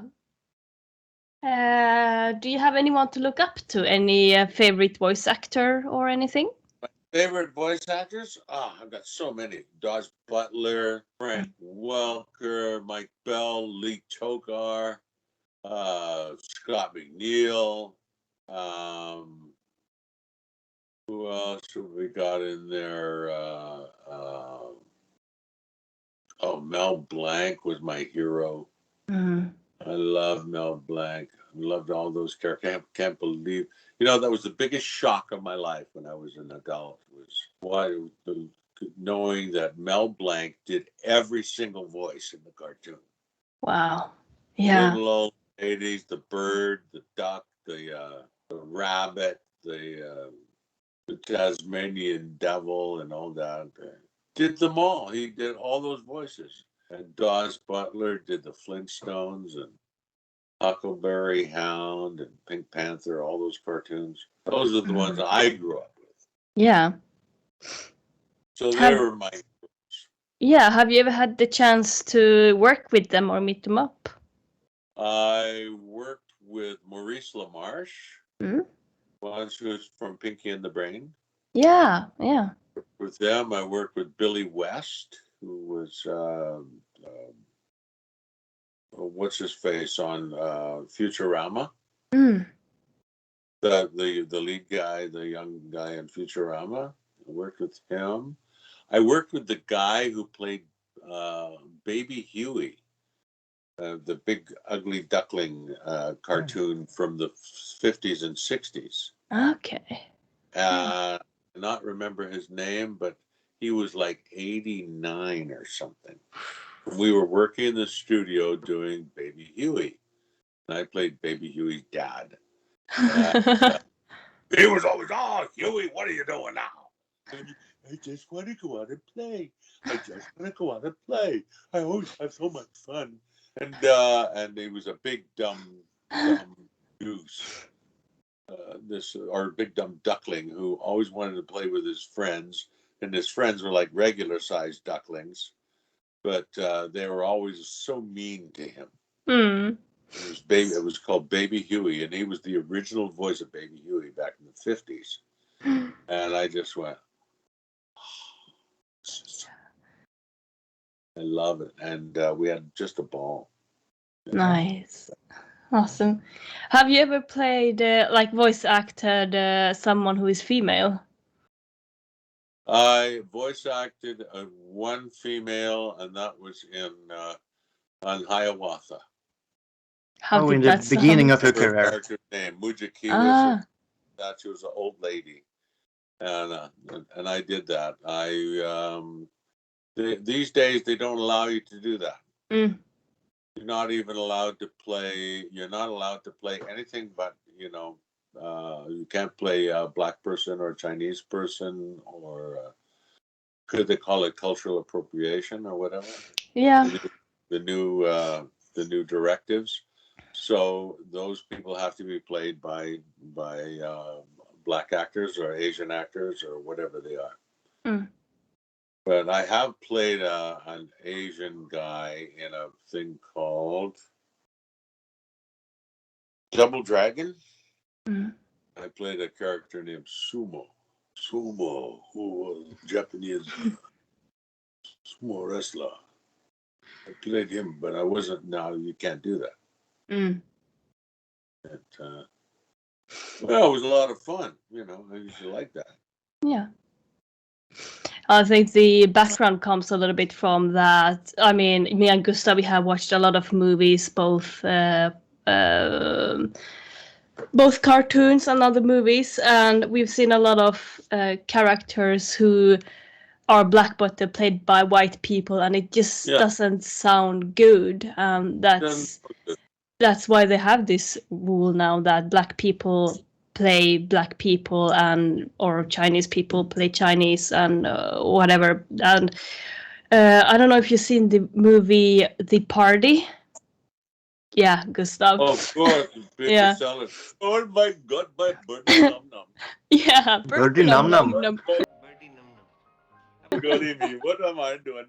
Do you have anyone to look up to? Any favorite voice actor or anything? My favorite voice actors? I've got so many. Dawes Butler, Frank Welker, Mike Bell, Lee Tokar, Scott McNeil. Who else have we got in there? Mel Blanc was my hero. I love Mel Blanc. I loved all those characters. Can't believe, that was the biggest shock of my life when I was an adult, was knowing that Mel Blanc did every single voice in the cartoon. Wow. Yeah. Little old ladies, the bird, the duck, the rabbit, the Tasmanian devil, and all that. Did them all. He did all those voices. And Dawes Butler did the Flintstones and Huckleberry Hound and Pink Panther, all those cartoons. Those are the ones I grew up with. Yeah. So they were my heroes. Yeah. Have you ever had the chance to work with them or meet them up? I worked with Maurice LaMarche, once, who's from Pinky and the Brain. Yeah. With them, I worked with Billy West, who was what's his face on Futurama. The lead guy, the young guy in Futurama. I worked with him. I worked with the guy who played Baby Huey, the big ugly duckling cartoon from the 50s and 60s. Okay. Not remember his name, but he was like 89 or something. We were working in the studio doing Baby Huey, and I played Baby Huey's dad. He was always, Huey, what are you doing now? And I just want to go out and play. I always have so much fun. And he was a big dumb goose. Big dumb duckling who always wanted to play with his friends, and his friends were like regular sized ducklings, but they were always so mean to him. It was called Baby Huey, and he was the original voice of Baby Huey back in the 50s. And I just went, I love it, and we had just a ball. Nice. Awesome. Have you ever played, like voice acted someone who is female? I voice acted one female, and that was on Hiawatha. How in did the that beginning sound? of your Her career. character's name Mujiki was Ah, that she was an old lady, and I did that. These days they don't allow you to do that. mm, You're not even allowed to play. You're not allowed to play anything but you can't play a black person or a Chinese person or could they call it cultural appropriation or whatever? yeah. The new directives. So those people have to be played by black actors or Asian actors or whatever they are. Mm. But I have played an Asian guy in a thing called Double Dragon. Mm. I played a character named Sumo, who was a Japanese sumo wrestler. I played him, but I wasn't. Now you can't do that. Mm. Well, it was a lot of fun. I used to like that. Yeah. I think the background comes a little bit from that. I mean, me and Gustav, we have watched a lot of movies, both cartoons and other movies, and we've seen a lot of characters who are black but they're played by white people, and it just Yeah. doesn't sound good. Then- That's why they have this rule now that black people play black people or Chinese people play Chinese and whatever. And I don't know if you've seen the movie The Party. Yeah, Gustav. Of course, Peter Yeah. Sellers. Oh my God, my birdie num num. Yeah, Birdie Num Num. Goody me, what am I doing?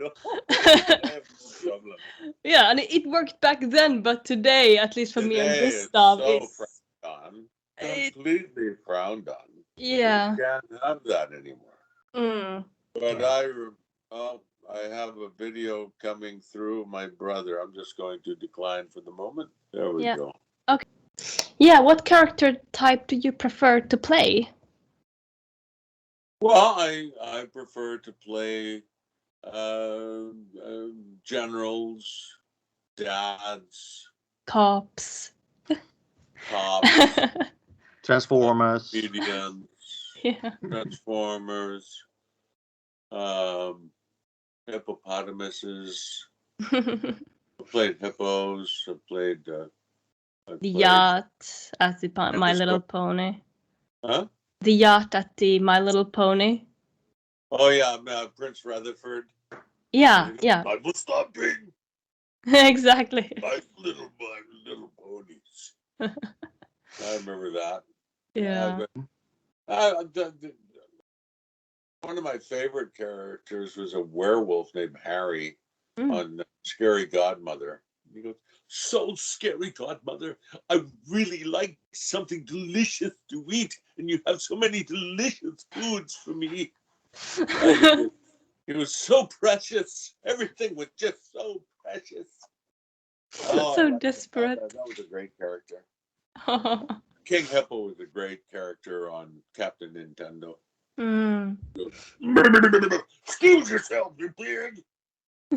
I have no problem. Yeah, and it worked back then, but today, at least for me and Today it's Gustav, so it's frowned on. it, Completely frowned on. yeah. You can't have that anymore. Mm. But I have a video coming through my brother. I'm just going to decline for the moment. There we Yeah. go. Yeah, what character type do you prefer to play? Well, I prefer to play generals, dads, Cops. cops, Transformers. comedians, Yeah. transformers, hippopotamuses. I played hippos. I played. The yacht at the My Little Pony. Huh? The yacht at the My Little Pony. Oh yeah, Prince Rutherford. Yeah, yeah. I will stop being Exactly. my little ponies. I remember that. Yeah. One of my favorite characters was a werewolf named Harry Mm. on Scary Godmother. He goes, "So Scary Godmother, I really like something delicious to eat, and you have so many delicious foods for me." He was so precious. Everything was just so precious. So desperate. That was a great character. King Hippo was a great character on Captain Nintendo. Mm. Excuse yourself, you pig.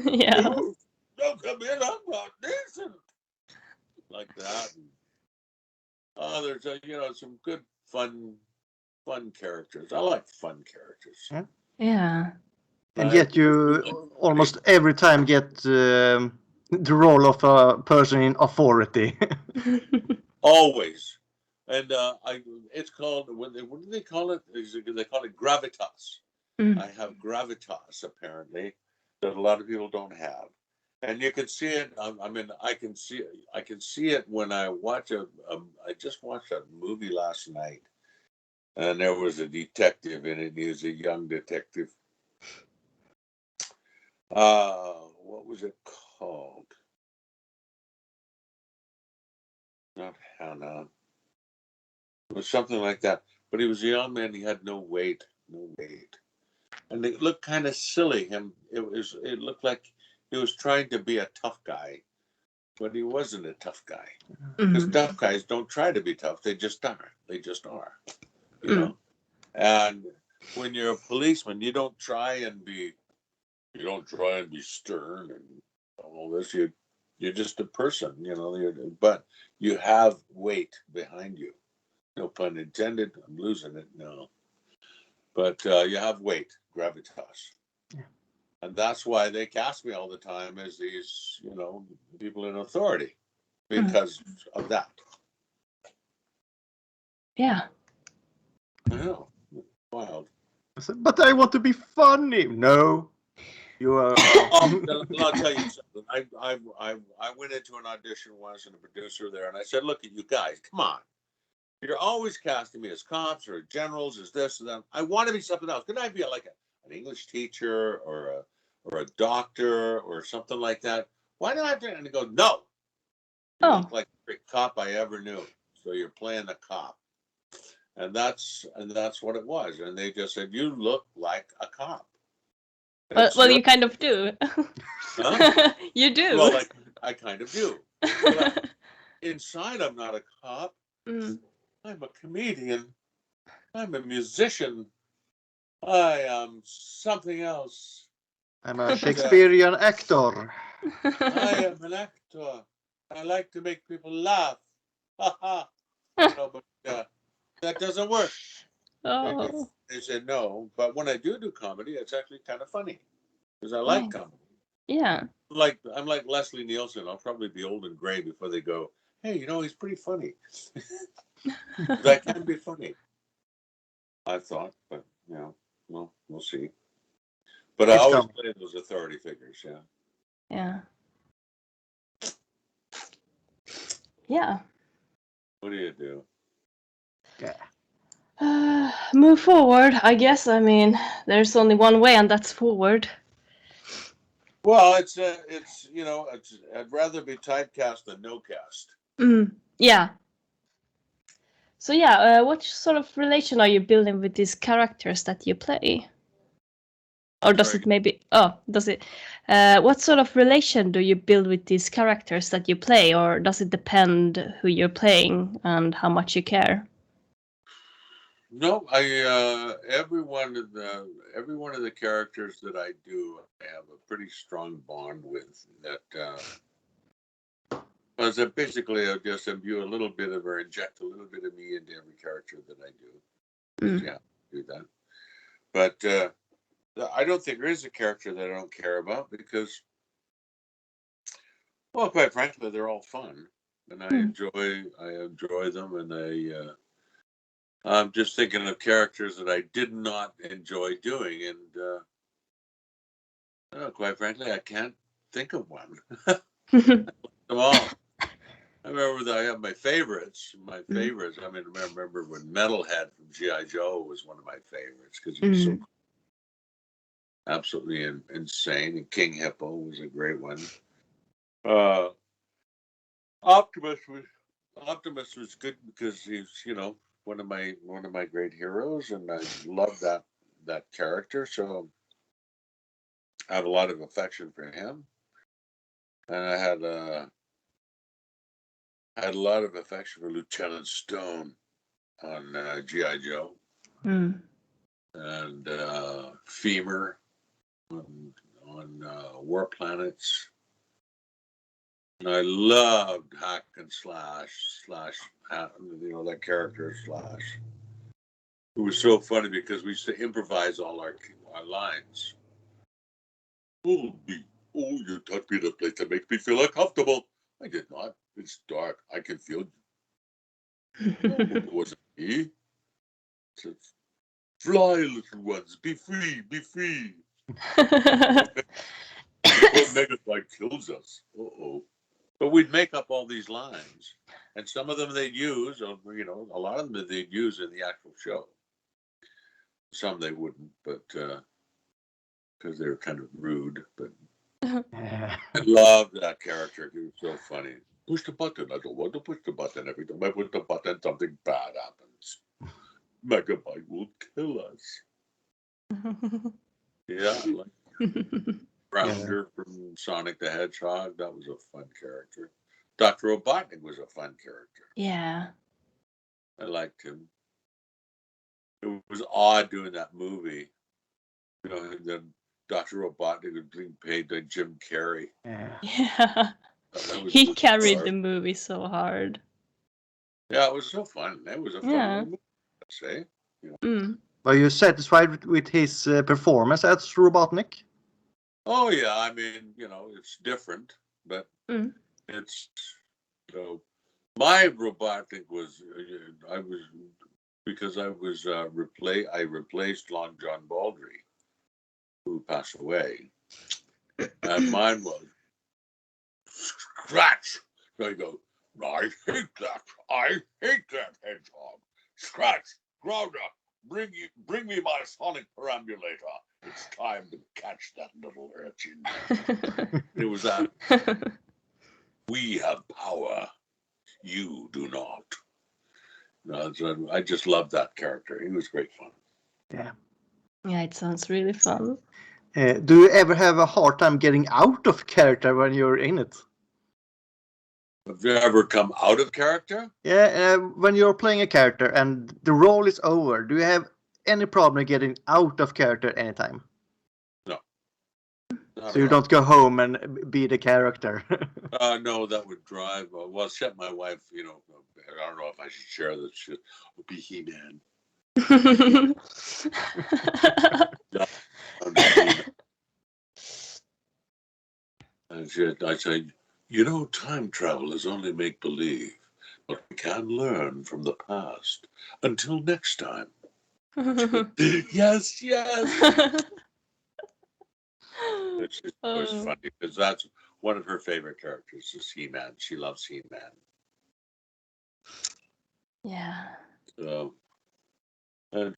Yeah. Don't come in. I'm not decent. Like that. There's some good fun characters. I like fun characters. Yeah. And yet you almost every time get the role of a person in authority. Always. And it's called, what do they call it? They call it gravitas. Mm. I have gravitas, apparently, that a lot of people don't have. And you can see it. I can see it when I watch I just watched a movie last night, and there was a detective in it. He was a young detective. What was it called? Not Hannah. It was something like that. But he was a young man. He had no weight, and it looked kind of silly. It looked like he was trying to be a tough guy, but he wasn't a tough guy. Because tough guys don't try to be tough; they just are. They just are, you know. And when you're a policeman, you don't try and be stern and all this. You're just a person, you know. But you have weight behind you. No pun intended. I'm losing it. No. But you have weight, gravitas. Yeah. And that's why they cast me all the time as these, you know, people in authority because of that. Yeah. I know. Wild. But I want to be funny. No, you are. I'll tell you something. I went into an audition once and a producer there, and I said, "Look at you guys, come on. You're always casting me as cops or generals, as this and that. I want to be something else. Could I be like an English teacher or a doctor or something like that? Why do I have to?" And they go, "No, you look like every cop I ever knew. So you're playing a cop." And that's what it was. And they just said, "You look like a cop." Well, you kind of do. Huh? You do. Well, I kind of do. But inside, I'm not a cop. I'm a comedian. I'm a musician. I am something else. I'm a Shakespearean actor. I am an actor. I like to make people laugh. Ha ha. No, but that doesn't work. Oh. They said no. But when I do comedy, it's actually kind of funny because I like comedy. Yeah. I'm like Leslie Nielsen. I'll probably be old and gray before they go, "Hey, you know, he's pretty funny." That can be funny, I thought, but you know, well, we'll see. But I always play those authority figures, yeah. Yeah. Yeah. What do you do? Yeah. Move forward, I guess. I mean, there's only one way, and that's forward. Well, it's you know, I'd rather be typecast than no cast. Yeah. So yeah, what sort of relation are you building with these characters that you play? Or does it maybe? Oh, does it? What sort of relation do you build with these characters that you play, or does it depend who you're playing and how much you care? No, every one of the characters that I do, I have a pretty strong bond with. That basically I just imbue a little bit of or inject a little bit of me into every character that I do. Yeah, do that. But I don't think there is a character that I don't care about because, well, quite frankly, they're all fun, and I enjoy them, and I'm just thinking of characters that I did not enjoy doing, and quite frankly, I can't think of one. Them all. I remember that I have my favorites. I mean, I remember when Metalhead from G.I. Joe was one of my favorites because he was so absolutely insane. And King Hippo was a great one. Optimus was good because he's, you know, one of my great heroes, and I love that character. So I have a lot of affection for him, and I had a lot of affection for Lieutenant Stone on G.I. Joe, and Femur on War Planets. And I loved Hack and Slash, you know, that character Slash. It was so funny because we used to improvise all our lines. Oh, you touched me in a place that makes me feel uncomfortable. I did not. It's dark. I can feel you. No, it wasn't me. It said, "Fly, little ones. Be free. Be free." Before Megabyte kills us. Uh-oh. But we'd make up all these lines. And some of them they'd use, or, you know, a lot of them they'd use in the actual show. Some they wouldn't, but because they were kind of rude. But I loved that character. He was so funny. Push the button. I don't want to push the button. Every time I push the button, something bad happens. Megabyte will kill us. Yeah, Rounder from Sonic the Hedgehog. That was a fun character. Dr. Robotnik was a fun character. Yeah. I liked him. It was odd doing that movie. You know, and then Dr. Robotnik was being paid by Jim Carrey. Yeah. That was He just carried bizarre. the movie so hard. Yeah, it was so fun. It was a fun little movie, I'd say. Mm. Were you satisfied with his performance as Robotnik? Oh yeah, I mean, you know, it's different, but Mm. it's my Robotnik was I replaced Long John Baldry, who passed away, and mine was Scratch. There you go. I hate that hedgehog. Scratch, Grounder, bring me my sonic perambulator. It's time to catch that little urchin. It was that. We have power. You do not. No, I just loved that character. He was great fun. Yeah. Yeah, it sounds really fun. Do you ever have a hard time getting out of character when you're in it? Have you ever come out of character? Yeah, when you're playing a character and the role is over, do you have any problem getting out of character anytime? No. So you don't go home and be the character. No, that would drive. Well, except my wife. You know, I don't know if I should share this. She'll be He-Man. And I say, you know, time travel is only make believe, but we can learn from the past. Until next time. Yes. It's just always funny because that's one of her favorite characters is He-Man. She loves He-Man. Yeah. So, and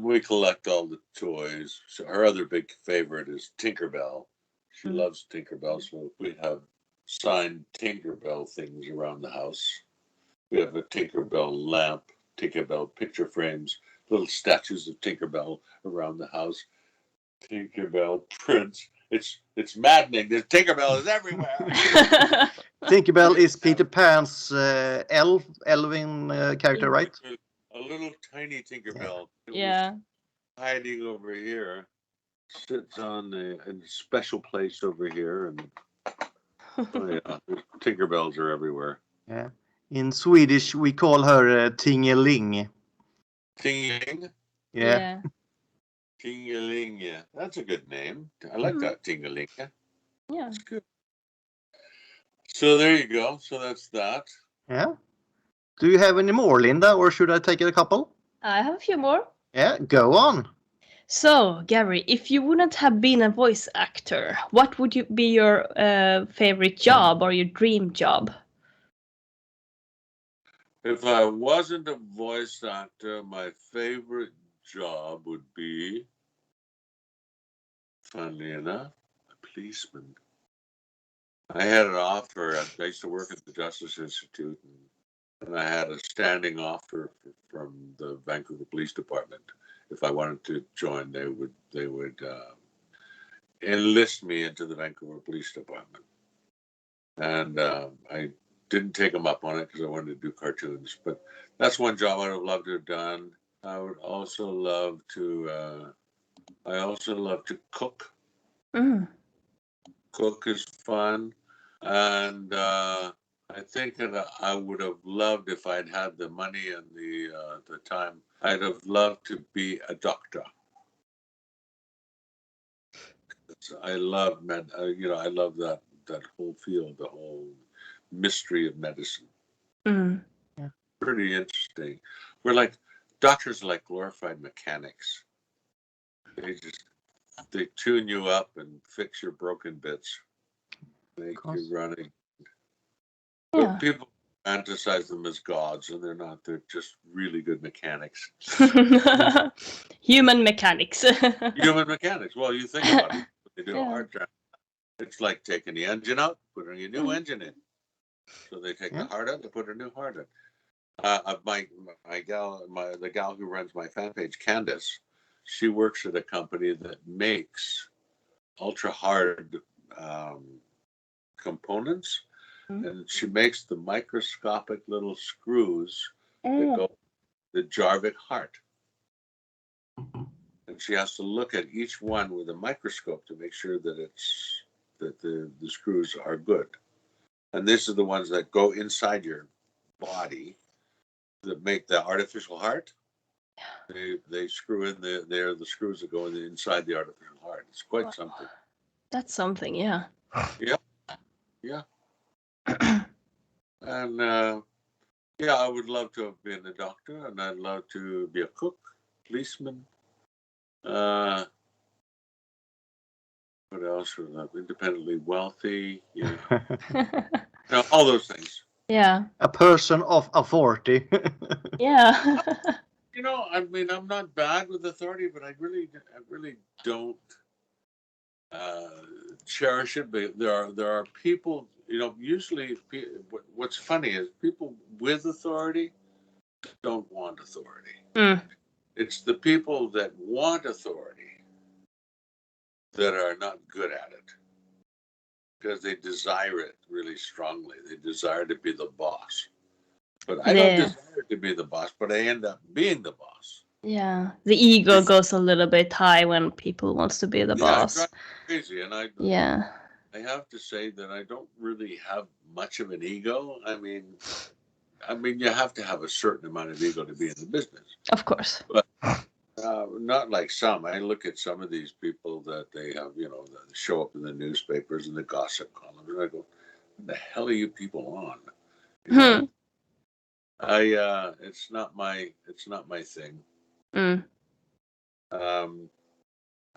we collect all the toys. So her other big favorite is Tinkerbell. She loves Tinkerbell, so we have signed Tinkerbell things around the house. We have a Tinkerbell lamp, Tinkerbell picture frames, little statues of Tinkerbell around the house. Tinkerbell prints. It's maddening. This Tinkerbell is everywhere. Tinkerbell is Peter Pan's elven character, right? A little tiny Tinkerbell. Yeah. Hiding over here. Sits on a special place over here, and Tinkerbells are everywhere. Yeah. In Swedish, we call her Tingeling. Tingeling? Yeah. Tingeling, yeah. That's a good name. I like that, Tingeling. Yeah. That's good. So there you go. So that's that. Yeah. Do you have any more, Linda, or should I take a couple? I have a few more. Yeah, go on. So, Gary, if you wouldn't have been a voice actor, what would be your favorite job or your dream job? If I wasn't a voice actor, my favorite job would be, funnily enough, a policeman. I had an offer. I used to work at the Justice Institute, and I had a standing offer from the Vancouver Police Department. If I wanted to join, they would enlist me into the Vancouver Police Department. And I didn't take them up on it because I wanted to do cartoons. But that's one job I would love to have done. I would also love to. I also love to cook. Cook is fun, and I think that I would have loved if I'd had the money and the time. I'd have loved to be a doctor. I love I love that whole field, the whole mystery of medicine. Yeah. Pretty interesting. We're like doctors are like glorified mechanics. They tune you up and fix your broken bits, make you running. Yeah. But people fantasize them as gods, and they're not. They're just really good mechanics. Human mechanics. Human mechanics. Well, you think about it. They do a Yeah. hard job. It's like taking the engine out, putting a new engine in. So they take the heart out, they put a new heart in. The gal who runs my fan page, Candace, she works at a company that makes ultra hard components, and she makes the microscopic little screws that go the Jarvik heart. And she has to look at each one with a microscope to make sure that the screws are good. And these are the ones that go inside your body that make the artificial heart. They screw in they're the screws that go inside the artificial heart. It's quite something. That's something, yeah. Yeah. And I would love to have been a doctor, and I'd love to be a cook, policeman. What else was that? Independently wealthy, all those things. Yeah. A person of authority. Yeah. I mean, I'm not bad with authority, but I really don't cherish it. But there are people, usually what's funny is people with authority don't want authority. It's the people that want authority that are not good at it because they desire it really strongly. They desire to be the boss. But I don't desire to be the boss, but I end up being the boss. Yeah, the ego goes a little bit high when people wants to be the boss. Yeah, crazy, and I have to say that I don't really have much of an ego. I mean, you have to have a certain amount of ego to be in the business. Of course. But not like some. I look at some of these people that they have, that show up in the newspapers and the gossip columns, and I go, "What the hell are you people on?" It's not my thing.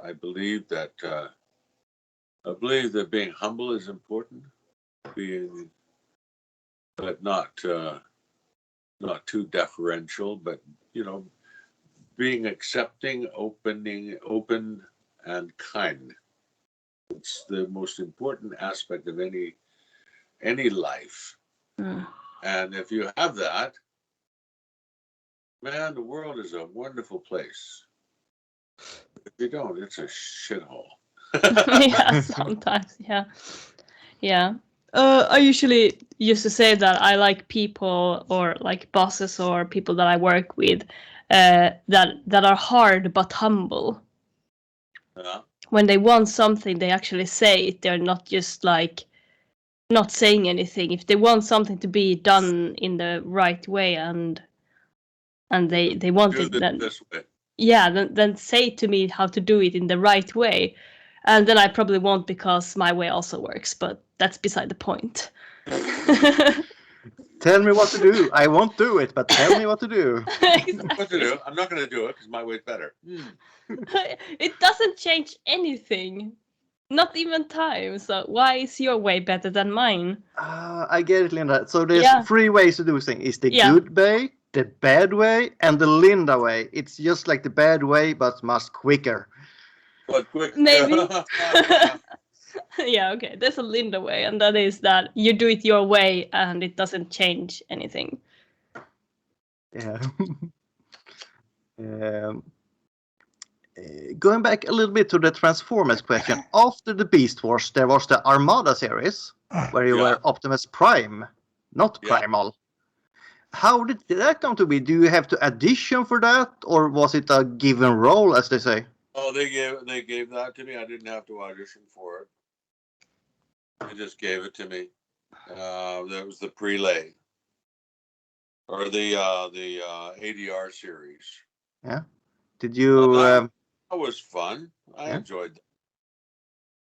I believe that being humble is important, but not too deferential, but being accepting, open and kind. It's the most important aspect of any life. And if you have that, man, the world is a wonderful place. If you don't, it's a shithole. Yeah, sometimes, yeah. I usually used to say that I like people or like bosses or people that I work with that are hard but humble. Yeah. When they want something, they actually say it. They're not just like not saying anything. If they want something to be done in the right way and they want it, then this way. Yeah, then say to me how to do it in the right way. And then I probably won't because my way also works, but that's beside the point. Tell me what to do. I won't do it, but tell me what to do. What to do? I'm not going to do it because my way's better. It doesn't change anything. Not even time. So why is your way better than mine? I get it, Linda. So there's 3 ways to do things. It's the good way, the bad way, and the Linda way. It's just like the bad way, but much quicker. But quick. Maybe. Yeah, okay. There's a Linda way, and that is that you do it your way and it doesn't change anything. Yeah. Going back a little bit to the Transformers question, after the Beast Wars, there was the Armada series where you were Optimus Prime, not Primal. How did that come to be? Do you have to audition for that, or was it a given role, as they say? Oh, they gave that to me. I didn't have to audition for it. They just gave it to me. That was the prelay or the ADR series. Yeah. Did you? That was fun. I enjoyed that.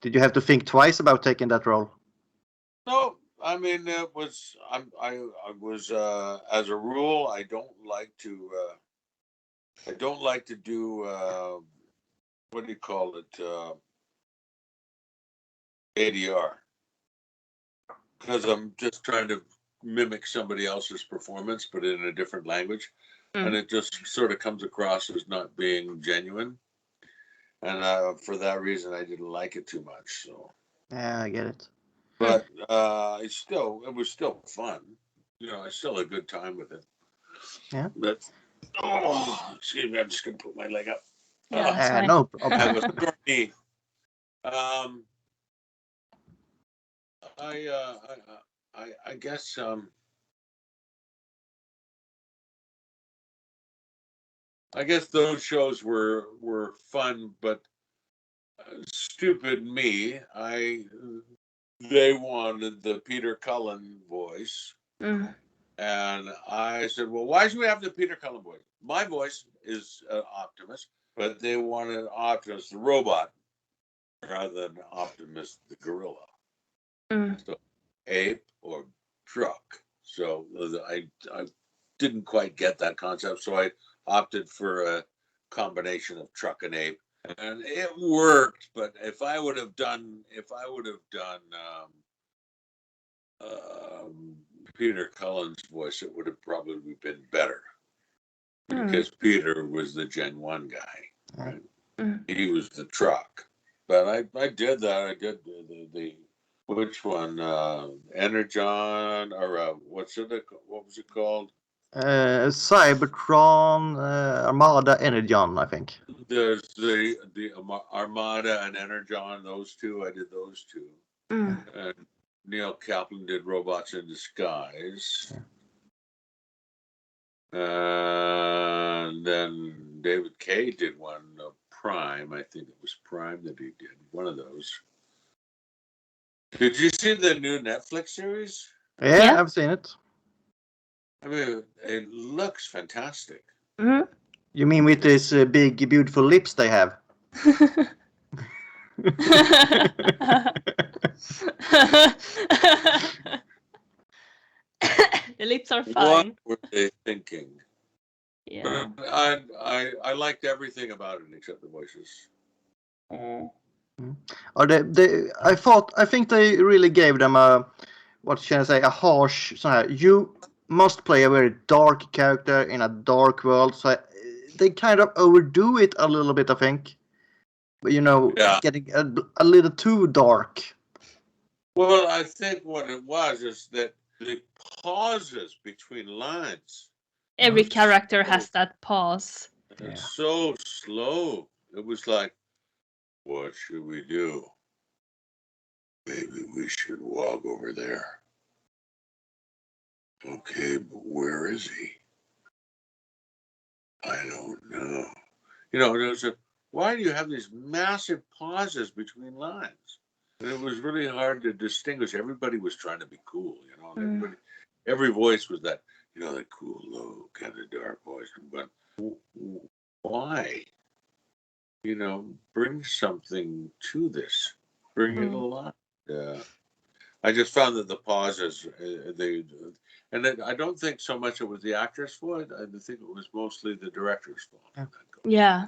Did you have to think twice about taking that role? No, I mean it was. I was as a rule. I don't like to. I don't like to do. What do you call it? ADR. Because I'm just trying to mimic somebody else's performance, but in a different language, and it just sort of comes across as not being genuine. And for that reason, I didn't like it too much. So yeah, I get it. But it was still fun. I still had a good time with it. Yeah. But excuse me, I'm just gonna put my leg up. Yeah, no problem. I was stormy. Um, I guess I guess those shows were fun, but stupid me. They wanted the Peter Cullen voice, Mm. and I said, "Well, why should we have the Peter Cullen voice? My voice is Optimus, but they wanted Optimus the robot rather than Optimus the gorilla. Mm. So ape or truck. So I didn't quite get that concept, so I opted for a combination of truck and ape, and it worked. But if I would have done um, Peter Cullen's voice, it would have probably been better because Peter was the Gen 1 guy, right? Mm. He was the truck. But I did that. I did the which one? Energon or what was it called? Cybertron, Armada, Energon, I think. There's the Armada and Energon. Those two. I did those two. Mm. And Neil Kaplan did Robots in Disguise. And then David Kay did one, Prime. I think it was Prime that he did. One of those. Did you see the new Netflix series? Yeah, I've seen it. I mean, it looks fantastic. Mm. You mean with this big, beautiful lips they have? The lips are What fine. were they thinking? Yeah. But I liked everything about it except the voices. Or I think they really gave them a, what should I say, a harsh. You must play a very dark character in a dark world. So they kind of overdo it a little bit, I think. But Yeah. getting a little too dark. Well, I think what it was is that the pauses between lines. Every character has that pause. It's so slow. It was like, what should we do? Maybe we should walk over there. Okay, but where is he? I don't know. Why do you have these massive pauses between lines? And it was really hard to distinguish. Everybody was trying to be cool, and every voice was that, that cool, low, kind of dark voice. But why? Bring something to this. Bring it alive. I just found that the pauses, I don't think so much it was the actor's fault. I think it was mostly the director's fault. Yeah,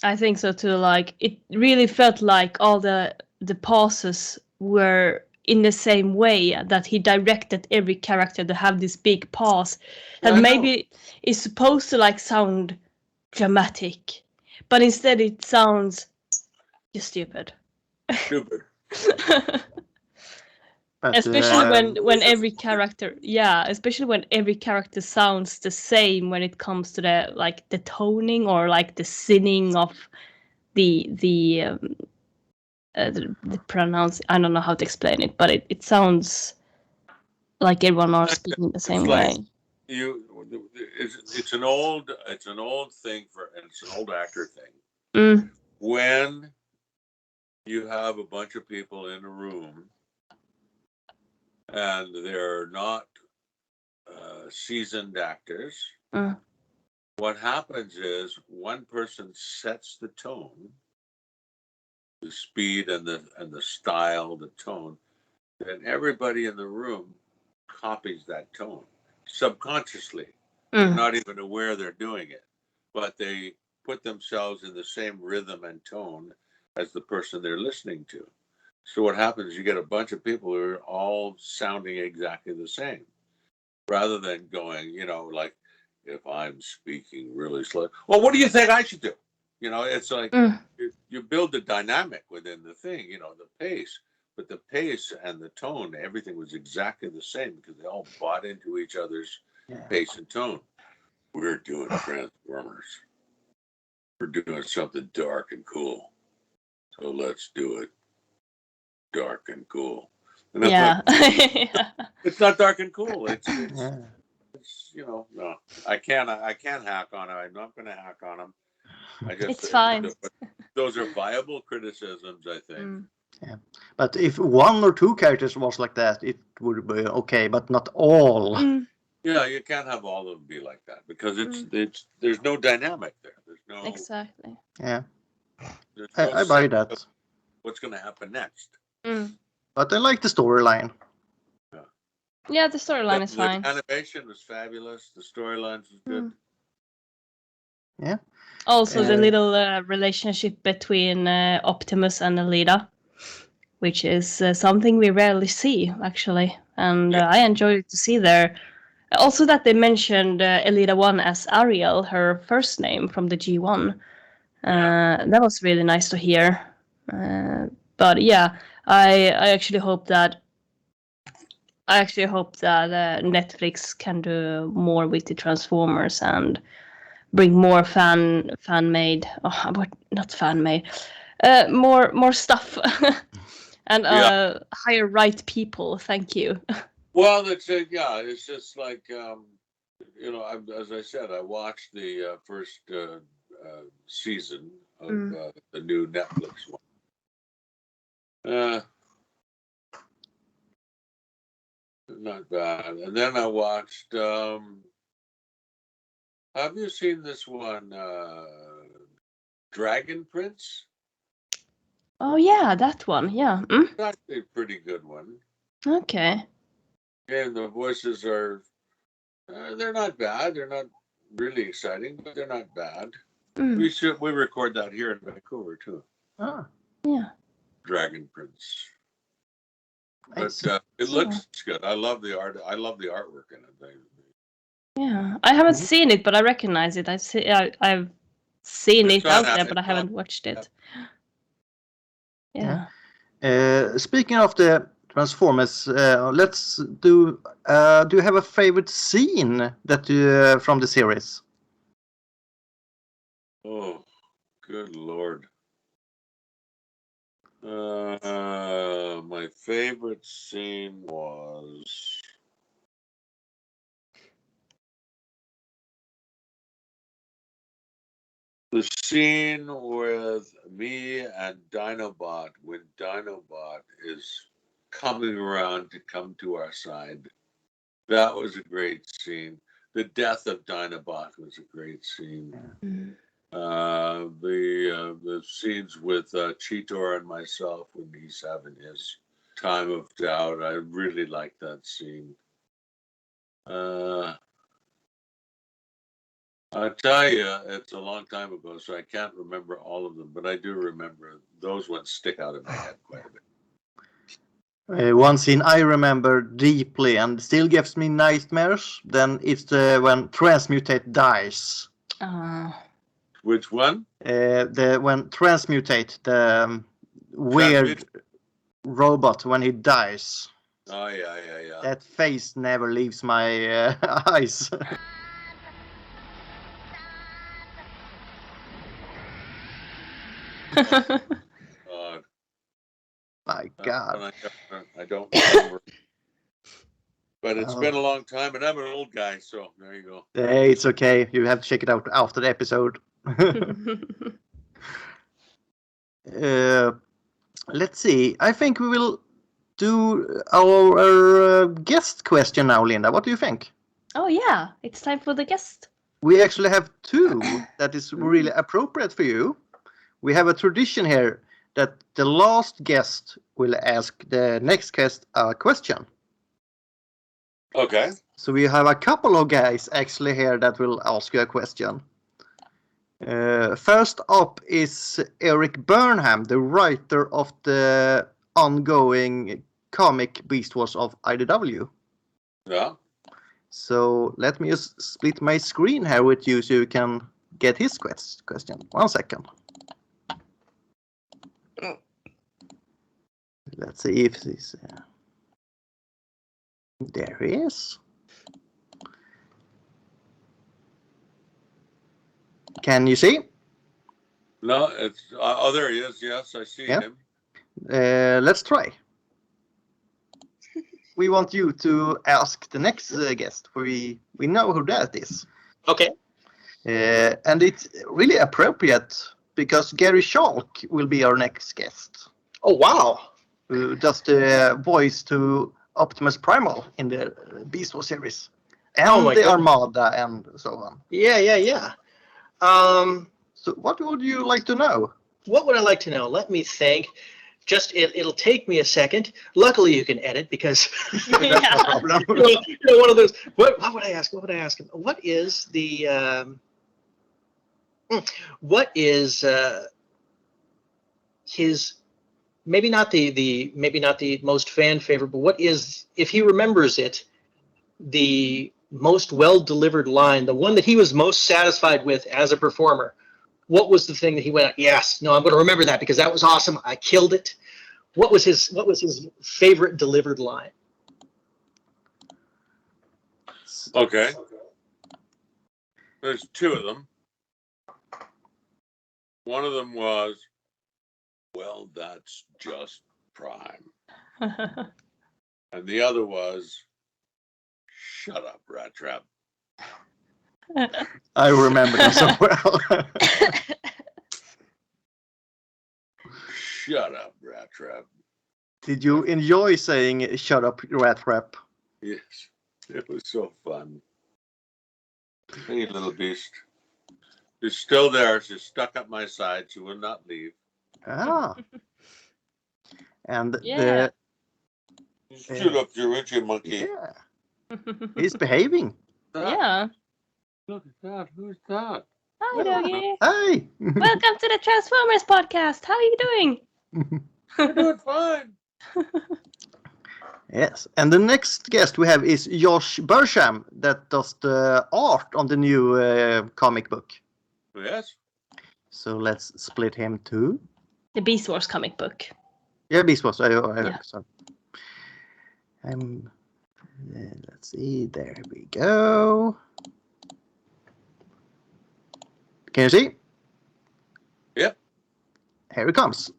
I think so too. Like it really felt like all the pauses were in the same way, that he directed every character to have this big pause that maybe is supposed to like sound dramatic, but instead it sounds just stupid. Stupid. Especially when every character, especially when every character sounds the same when it comes to the toning or like the singing of the pronounce. I don't know how to explain it, but it sounds like everyone are speaking the same way. It's an old thing and it's an old actor thing. Mm. When you have a bunch of people in a room and they're not seasoned actors, what happens is one person sets the tone, the speed and the style, the tone, and everybody in the room copies that tone subconsciously. They're not even aware they're doing it, but they put themselves in the same rhythm and tone as the person they're listening to. So what happens, you get a bunch of people who are all sounding exactly the same, rather than going, like, if I'm speaking really slow, well, what do you think I should do? It's like you build the dynamic within the thing, the pace. But the pace and the tone, everything was exactly the same because they all bought into each other's pace and tone. We're doing Transformers. We're doing something dark and cool. So let's do it dark and cool. And I'm Yeah. like, it's not dark and cool. It's Yeah. no. I can't hack on it. I'm not going to hack on them. I just It's fine. those are viable criticisms, I think. Yeah. But if one or two characters was like that, it would be okay, but not all. Yeah, you can't have all of them be like that because there's no dynamic there. There's no Exactly. Yeah. there's no I buy sense that. of what's going to happen next. But I like the storyline. Yeah, the storyline is fine. The animation was fabulous. The storylines was good. Yeah. Also, the little relationship between Optimus and Alita, which is something we rarely see, actually. And I enjoyed to see there. Also, that they mentioned Alita 1 as Ariel, her first name from the G1. That was really nice to hear. But yeah, I actually hope that Netflix can do more with the Transformers and bring more fan-made, not fan-made, more stuff and hire right people. Thank you. Well, it's just like as I said, I watched the first season of the new Netflix one. Not bad. And then I watched. Have you seen this one, Dragon Prince? Oh yeah, that one. Yeah. It's actually a pretty good one. Okay. And the voices are. They're not bad. They're not really exciting, but they're not bad. We record that here in Vancouver too. Ah. Yeah. Dragon Prince. Nice. But it looks good. I love the art. I love the artwork in it. Yeah, I haven't seen it, but I recognize it. I've seen it out there, but I haven't watched it. Yeah. Speaking of the Transformers, let's do. Do you have a favorite scene that from the series? Oh, good Lord. My favorite scene was the scene with me and Dinobot when Dinobot is coming around to come to our side. That was a great scene. The death of Dinobot was a great scene. The scenes with Cheetor and myself when he's having his time of doubt, I really like that scene. I'll tell you, it's a long time ago, so I can't remember all of them, but I do remember those ones stick out in my head quite a bit. One scene I remember deeply and still gives me nightmares. Then it's when Transmutate dies. Which one? When Transmutate, the weird robot, when he dies. Oh yeah. That face never leaves my eyes. My God. I don't remember. But it's been a long time, and I'm an old guy, so there you go. Hey, it's okay. You have to check it out after the episode. Let's see. I think we will do our guest question now, Linda. What do you think? Oh yeah, it's time for the guest. We actually have two that is really appropriate for you. We have a tradition here that the last guest will ask the next guest a question. Okay. So we have a couple of guys actually here that will ask you a question. First up is Eric Burnham, the writer of the ongoing comic Beast Wars of IDW. Yeah. So let me just split my screen here with you so you can get his question. 1 second. Let's see if this... There he is. Can you see? No, it's there he is. Yes, I see him. Let's try. We want you to ask the next guest. We know who that is. Okay. And it's really appropriate because Garry Chalk will be our next guest. Oh, wow. Who does the voice to Optimus Primal in the Beast Wars series. And the Armada and so on. Yeah. So what would you like to know? What would I like to know? Let me think. Just it'll take me a second. Luckily, you can edit because That's no problem. one of those. What would I ask? What would I ask him? What is the? What is his? Maybe not the most fan favorite, but what is, if he remembers it, the most well delivered line, the one that he was most satisfied with as a performer? What was the thing that he went, yes, no, I'm going to remember that because that was awesome. I killed it. What was his favorite delivered line? Okay. There's two of them. One of them was, well, that's just Prime. And the other was, shut up, Rat Trap. I remember them so well. Shut up, Rat Trap. Did you enjoy saying "shut up, Rat Trap"? Yes, it was so fun. Hey, little beast. She's still there. She's stuck up my side. She will not leave. Ah. And Yeah. Shoot up, you Richie monkey. Yeah. He's behaving. Yeah. Look at that. Who's that? Hi, Doggy. Hey. Welcome to the Transformers podcast. How are you doing? You're doing fine. Yes. And the next guest we have is Josh Bersham that does the art on the new comic book. Yes. So let's split him too. The Beast Wars comic book. Yeah, Beast Wars. Yeah. Sorry. Let's see. There we go. Can you see? Yep. Here it comes.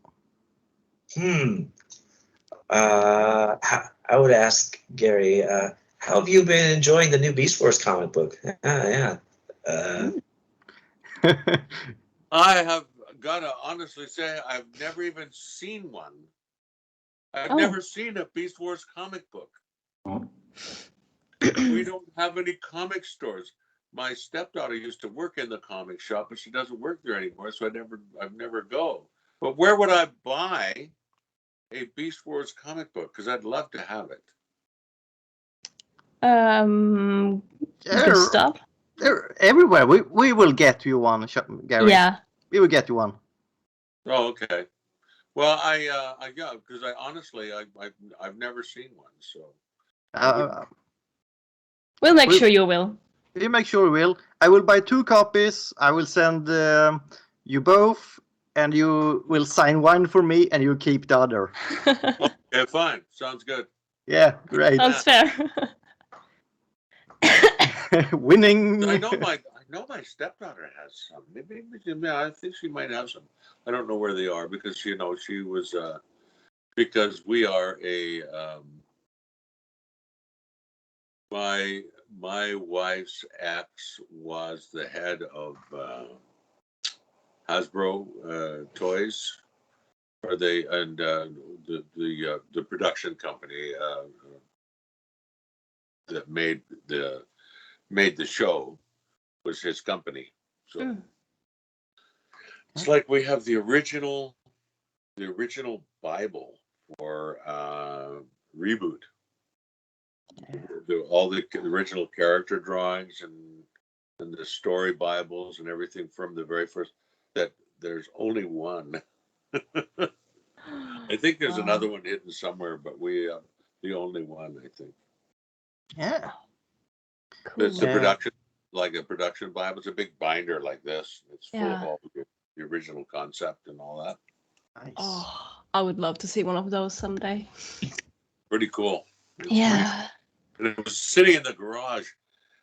I would ask Garry, how have you been enjoying the new Beast Wars comic book? Yeah. I have got to honestly say I've never even seen one. I've never seen a Beast Wars comic book. We don't have any comic stores. My stepdaughter used to work in the comic shop, but she doesn't work there anymore, so I've never go. But where would I buy a Beast Wars comic book? Because I'd love to have it. Good stuff. They're everywhere. We will get you one, Garry. Yeah. We will get you one. Oh, okay. Well, yeah, because I've never seen one, so. We'll make sure you will. We make sure we will. I will buy 2 copies. I will send you both, and you will sign one for me, and you keep the other. Okay, fine. Sounds good. Yeah, great. Sounds fair. Winning. I know my stepdaughter has some. Maybe I think she might have some. I don't know where they are because she was because we are a my wife's ex was the head of Hasbro toys, or the production company that made the show was his company. So it's like we have the original Bible for Reboot. All the original character drawings and the story Bibles and everything from the very first. That there's only one. I think there's another one hidden somewhere, but we the only one, I think. Yeah. Cool. It's a production, like a production Bible. It's a big binder like this. It's full of all the original concept and all that. Nice. Oh, I would love to see one of those someday. Pretty cool. Yeah. And it was sitting in the garage.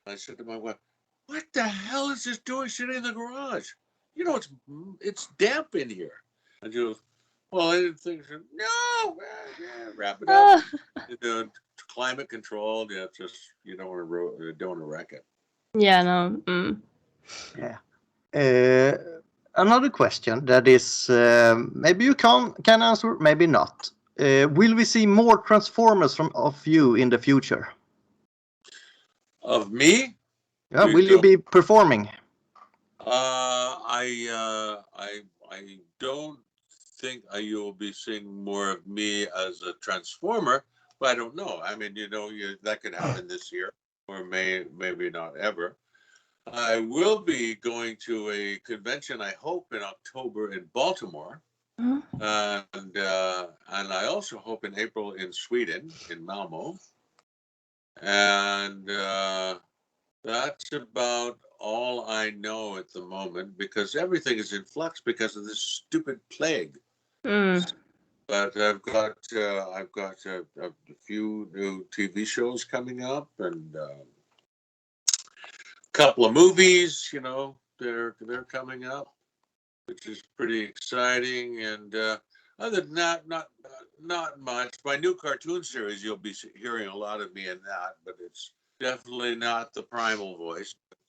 I said to my wife, "What the hell is this doing sitting in the garage? it's damp in here. And she goes, well, I didn't think so. No, wrap it up. Climate controlled. Yeah, just you don't want to wreck it. Yeah, no. Mm. Yeah. Another question that is maybe you can answer, maybe not. Will we see more Transformers of you in the future? Of me? Yeah, will you be performing? I don't think you will be seeing more of me as a Transformer, but I don't know. I mean, that could happen this year, or maybe not ever. I will be going to a convention, I hope, in October in Baltimore, and I also hope in April in Sweden, in Malmo, and that's about all I know at the moment, because everything is in flux because of this stupid plague. But I've got a few new TV shows coming up, and couple of movies, they're coming up, which is pretty exciting. And other than that, not much. My new cartoon series, you'll be hearing a lot of me in that, but it's definitely not the Primal voice. But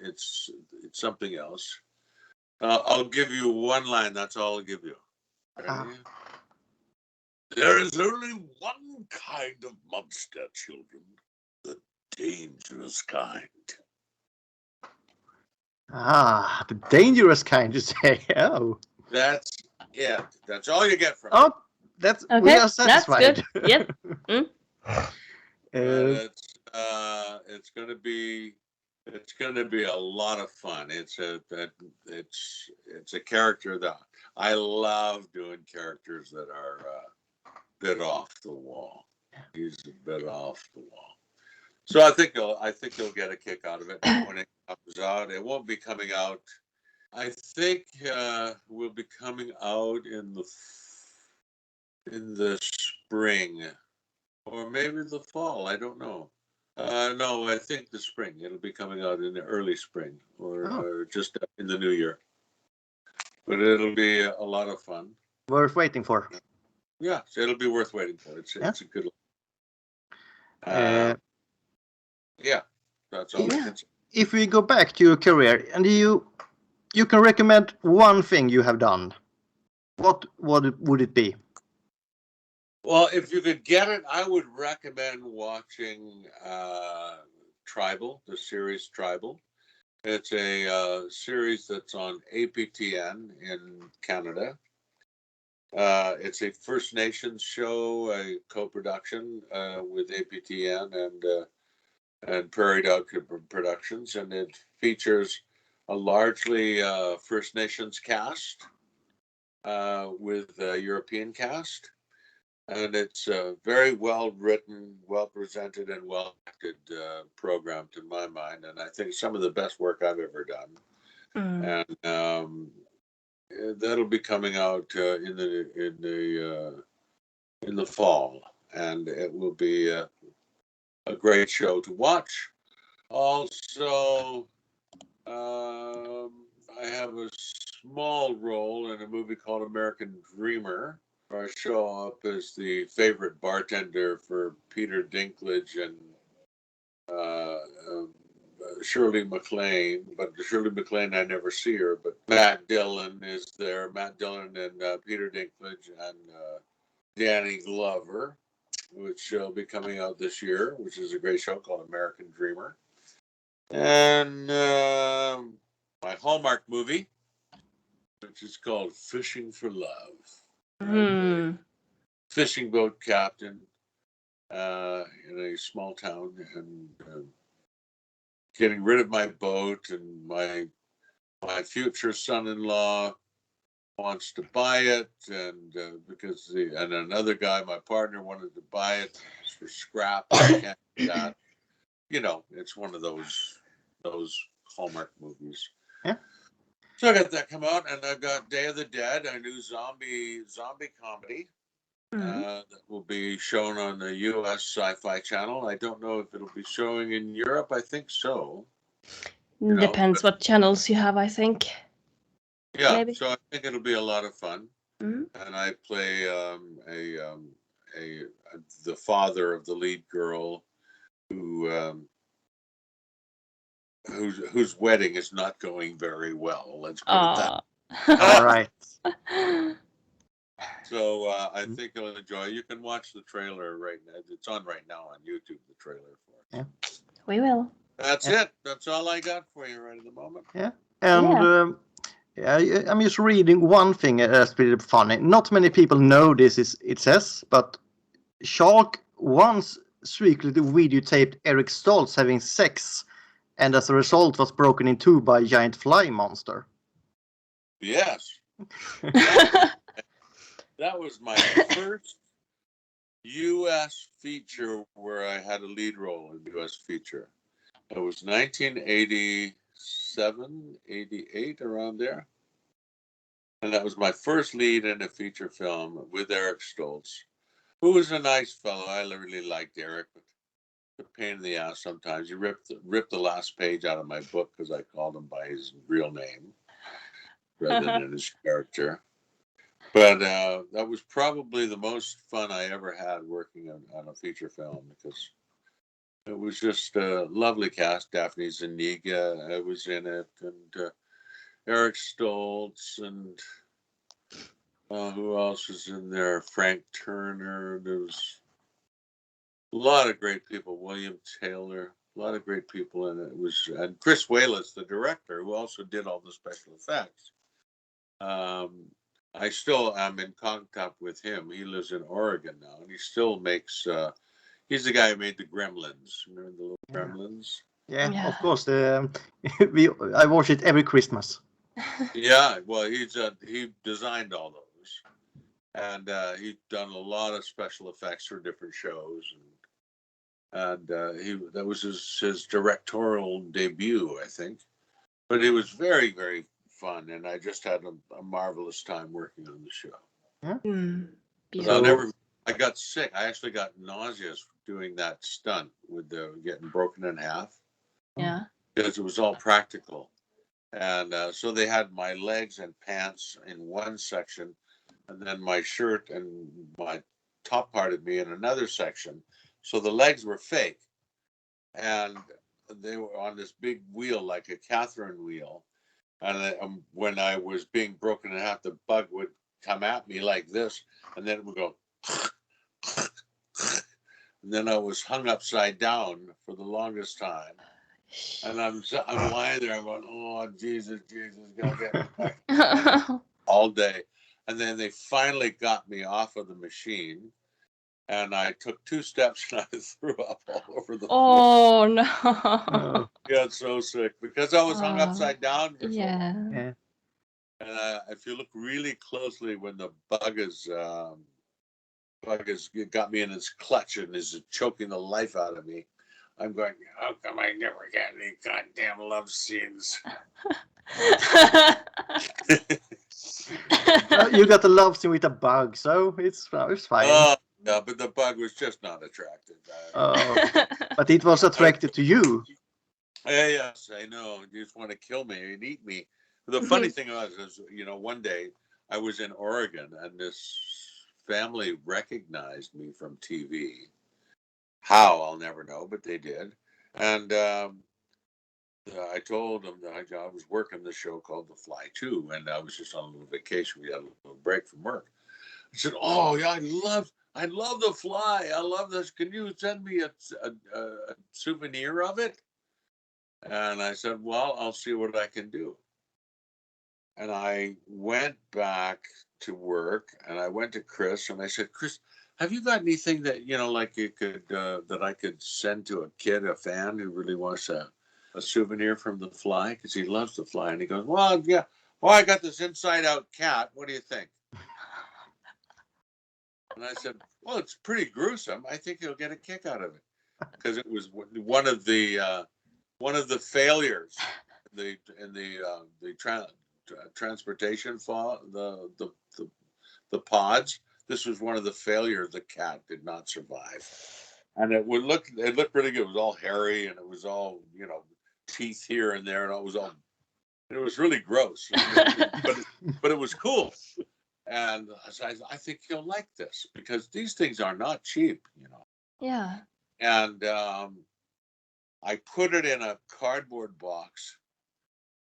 it's something else. I'll give you one line. That's all I'll give you. Ready? There is only one kind of monster, children, the dangerous kind. The dangerous kind, you say. Oh. That's it. That's all you get from me. Oh, that's Okay, we are satisfied. That's good. Yep. It's gonna be a lot of fun. It's a character that I love doing, characters that are a bit off the wall. He's a bit off the wall. So I think you'll get a kick out of it when it comes out. It won't be coming out. I think will be coming out in the spring, or maybe the fall. I don't know. No, I think the spring. It'll be coming out in the early spring, or just in the new year. But it'll be a lot of fun. Worth waiting for. Yeah, so it'll be worth waiting for. It's a good. Yeah, that's all I can say. If we go back to your career, and you can recommend one thing you have done, what would it be? Well, if you could get it, I would recommend watching Tribal, the series Tribal. It's a series that's on APTN in Canada. It's a First Nations show, a co-production with APTN and Prairie Dog Productions, and it features a largely First Nations cast with a European cast. And it's a very well written, well presented, and well acted program to my mind. And I think some of the best work I've ever done. And that'll be coming out in the fall, and it will be a great show to watch. Also, I have a small role in a movie called American Dreamer, where I show up as the favorite bartender for Peter Dinklage and Shirley MacLaine. But Shirley MacLaine, I never see her, but Matt Dillon is there. Matt Dillon and Peter Dinklage and Danny Glover, which will be coming out this year, which is a great show called American Dreamer. And my Hallmark movie, which is called Fishing for Love. Fishing boat captain in a small town, and getting rid of my boat, and my future son-in-law wants to buy it, and because and another guy, my partner, wanted to buy it for scrap. I can't do that. It's one of those Hallmark movies. Yeah. So I got that come out, and I've got Day of the Dead, a new zombie comedy that will be shown on the U.S. Sci-Fi Channel. I don't know if it'll be showing in Europe. I think so. Depends what channels you have, I think. Yeah, maybe. so I think it'll be a lot of fun, Mm. and I play the father of the lead girl whose wedding is not going very well. Let's put it that. All right. So I think you'll enjoy. You can watch the trailer right now. It's on right now on YouTube. The trailer for it. Yeah. We will. That's Yeah. it. That's all I got for you right at the moment. Yeah. And I'm just reading one thing that's pretty funny. Not many people know this. It says, but Chalk once secretly videotaped Eric Stoltz having sex, and as a result was broken in two by a giant fly monster. Yes, that was my first U.S. feature where I had a lead role in U.S. feature. It was 1987, 88, around there. And that was my first lead in a feature film with Eric Stoltz, who was a nice fellow. I really liked Eric, but a pain in the ass sometimes. He ripped the last page out of my book because I called him by his real name rather than his character. But that was probably the most fun I ever had working on a feature film because it was just a lovely cast. Daphne Zuniga was in it, and Eric Stoltz, and who else was in there? Frank Turner. There was a lot of great people. William Taylor. A lot of great people in it. It was and Chris Wallace, the director, who also did all the special effects. I still am in contact with him. He lives in Oregon now, and he still makes. He's the guy who made the Gremlins. Remember the little Gremlins? Yeah, of course. I watch it every Christmas. Yeah, well, he designed all those, and he's done a lot of special effects for different shows, and that was his directorial debut, I think. But it was very, very fun, and I just had a marvelous time working on the show. Yeah. Beautiful. I got sick. I actually got nauseous doing that stunt with getting broken in half. Yeah. Because it was all practical. And so they had my legs and pants in one section, and then my shirt and my top part of me in another section. So the legs were fake. And they were on this big wheel, like a Catherine wheel. And when I was being broken in half, the bug would come at me like this, and then it would go. And then I was hung upside down for the longest time. And I'm lying there. I'm going, oh, Jesus, gonna get me back all day. And then they finally got me off of the machine. And I took 2 steps and I threw up all over the floor. Oh no. Oh, I got so sick because I was hung upside down for so long. yeah. And if you look really closely, when the bug has got me in its clutch and is choking the life out of me, I'm going, how come I never get any goddamn love scenes? You got the love scene with a bug, so it's fine. Yeah, but the bug was just not attractive. But it was attracted to you. Yes, I know. You just want to kill me and eat me. The funny thing was, one day I was in Oregon and this family recognized me from TV. How, I'll never know, but they did. And I told them that I was working the show called The Fly 2, and I was just on a little vacation. We had a little break from work. I said, "Oh yeah, I love The Fly. I love this. Can you send me a souvenir of it?" And I said, "Well, I'll see what I can do." And I went back to work, and I went to Chris, and I said, "Chris, have you got anything that like you could that I could send to a kid, a fan who really wants a souvenir from The Fly because he loves The Fly?" And he goes, "Well, yeah. Well, I got this inside out cat. What do you think?" And I said, "Well, it's pretty gruesome. I think he'll get a kick out of it because it was one of the failures in the transportation the pods. This was one of the failures. The cat did not survive, and it looked pretty good. It was all hairy and it was all teeth here and there, and it was all It was really gross, but it was cool. And I think you'll like this because these things are not cheap, you know. Yeah. And I put it in a cardboard box,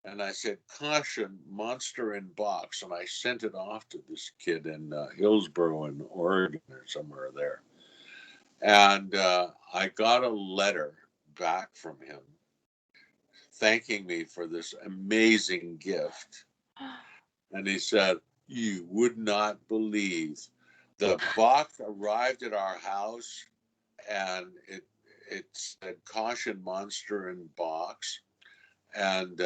and I said, "Caution, monster in box," and I sent it off to this kid in Hillsboro, in Oregon, or somewhere there. And I got a letter back from him thanking me for this amazing gift. And he said, "You would not believe, the box arrived at our house, and it said caution, monster in box." And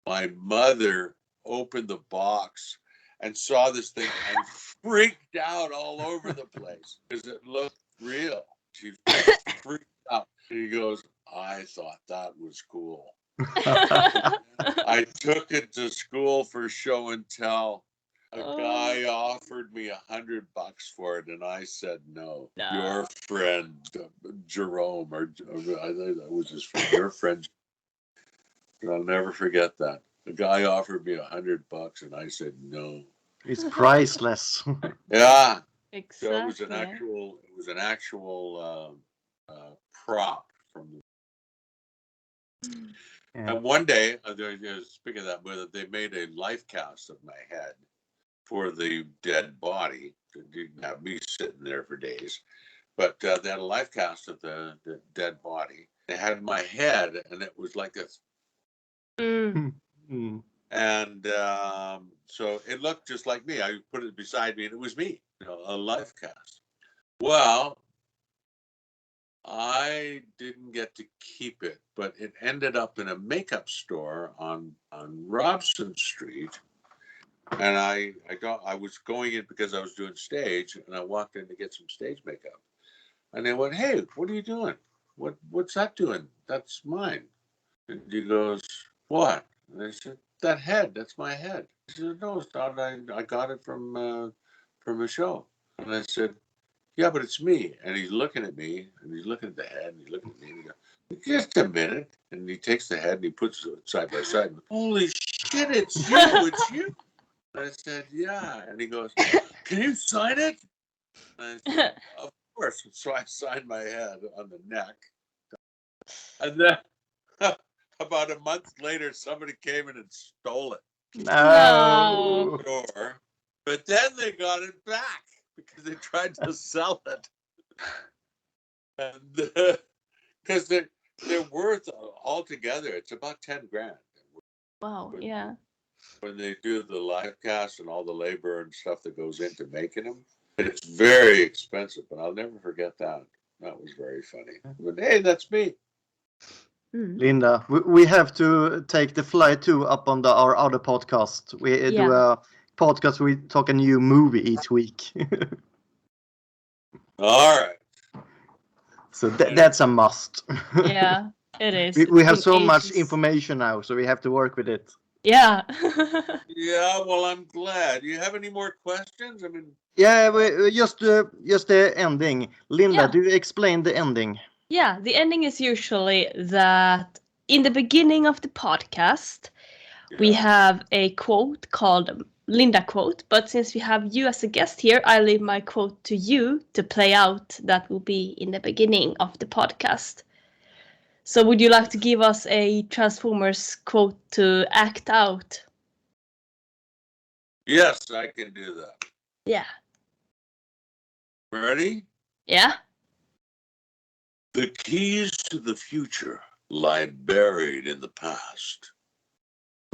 my mother opened the box and saw this thing and freaked out all over the place because it looked real. She freaked out. He goes, "I thought that was cool." I took it to school for show and tell. A guy offered me $100 for it, and I said no. Your friend Jerome, or I think that was his friend. Your friend. I'll never forget that. The guy offered me $100, and I said no. It's priceless. Yeah. Exactly. So it was an actual prop from the. Yeah. And one day, speaking of that, they made a life cast of my head for the dead body. You didn't have me sitting there for days, but they had a life cast of the dead body. They had my head, and it was like this. And so it looked just like me. I put it beside me, and it was me, a life cast. Well, I didn't get to keep it, but it ended up in a makeup store on Robson Street. And I was going in because I was doing stage, and I walked in to get some stage makeup. And they went, "Hey, what are you doing? What's that doing? That's mine." And he goes, "What?" And I said, "That head, that's my head." He said, "No, it's not. I got it from a show." And I said, "Yeah, but it's me." And he's looking at me, and he's looking at the head, and he's looking at me, and he goes, "Just a minute." And he takes the head, and he puts it side by side. "Holy shit, it's you, it's you." And I said, "Yeah." And he goes, "Can you sign it?" And I said, "Of course." So I signed my head on the neck. And then about a month later, somebody came in and stole it. No. But then they got it back because they tried to sell it. And because they're worth altogether, it's about 10 grand. Wow, yeah. When they do the live cast and all the labor and stuff that goes into making them, it's very expensive, but I'll never forget that. That was very funny. But hey, that's me. Linda, we have to take the flight too up on our other podcast. We do a podcast, we talk a new movie each week. All right. So that's a must. Yeah, it is. We have so much information now, so we have to work with it. Yeah. Yeah, well, I'm glad. Do you have any more questions? I mean, yeah, just the ending. Linda, do you explain the ending? Yeah, the ending is usually that in the beginning of the podcast, we have a quote called Linda quote, but since we have you as a guest here, I leave my quote to you to play out. That will be in the beginning of the podcast. So would you like to give us a Transformers quote to act out? yes, I can do that. Yeah. Ready? Yeah. The keys to the future lie buried in the past.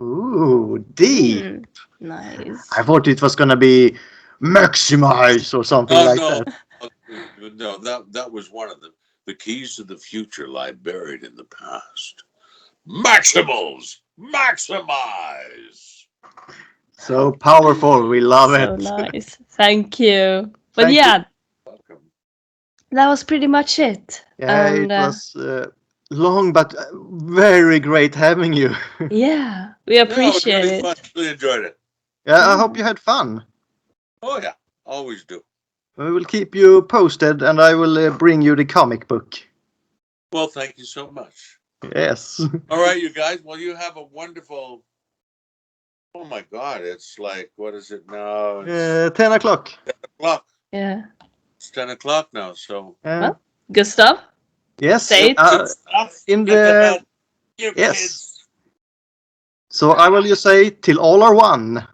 Ooh, deep. Nice. I thought it was gonna be maximize or something that. No, that was one of them. The keys to the future lie buried in the past. Maximals! Maximize! So powerful. We love it. So nice. Thank you. But Thank you. Welcome. That was pretty much it. Yeah, it was long, but very great having you. Yeah, we appreciate it. Was really fun. Really enjoyed it. Yeah, I hope you had fun. Oh, yeah. Always do. We will keep you posted, and I will bring you the comic book. Well, thank you so much. Yes. All right, you guys. Well, you have a wonderful. Oh my God! It's like, what is it now? It's 10 o'clock. 10 o'clock. Yeah. It's 10 o'clock now. So Well, Gustav, yes. say it. In Get to the bed. You yes. kids. So I will just say, till all are one.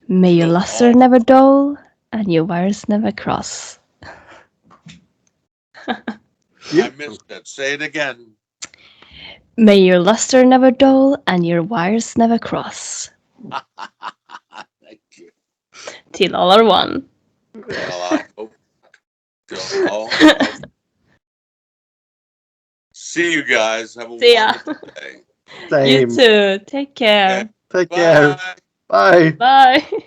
May your Till luster all- never dull and your wires never cross. I missed it. Say it again. May your luster never dull and your wires never cross. Thank you. Till all are one. Well, I hope. Till all. See you guys. Have a See ya. wonderful day. You Same. too. Take care. Take care. Bye. Bye. Bye.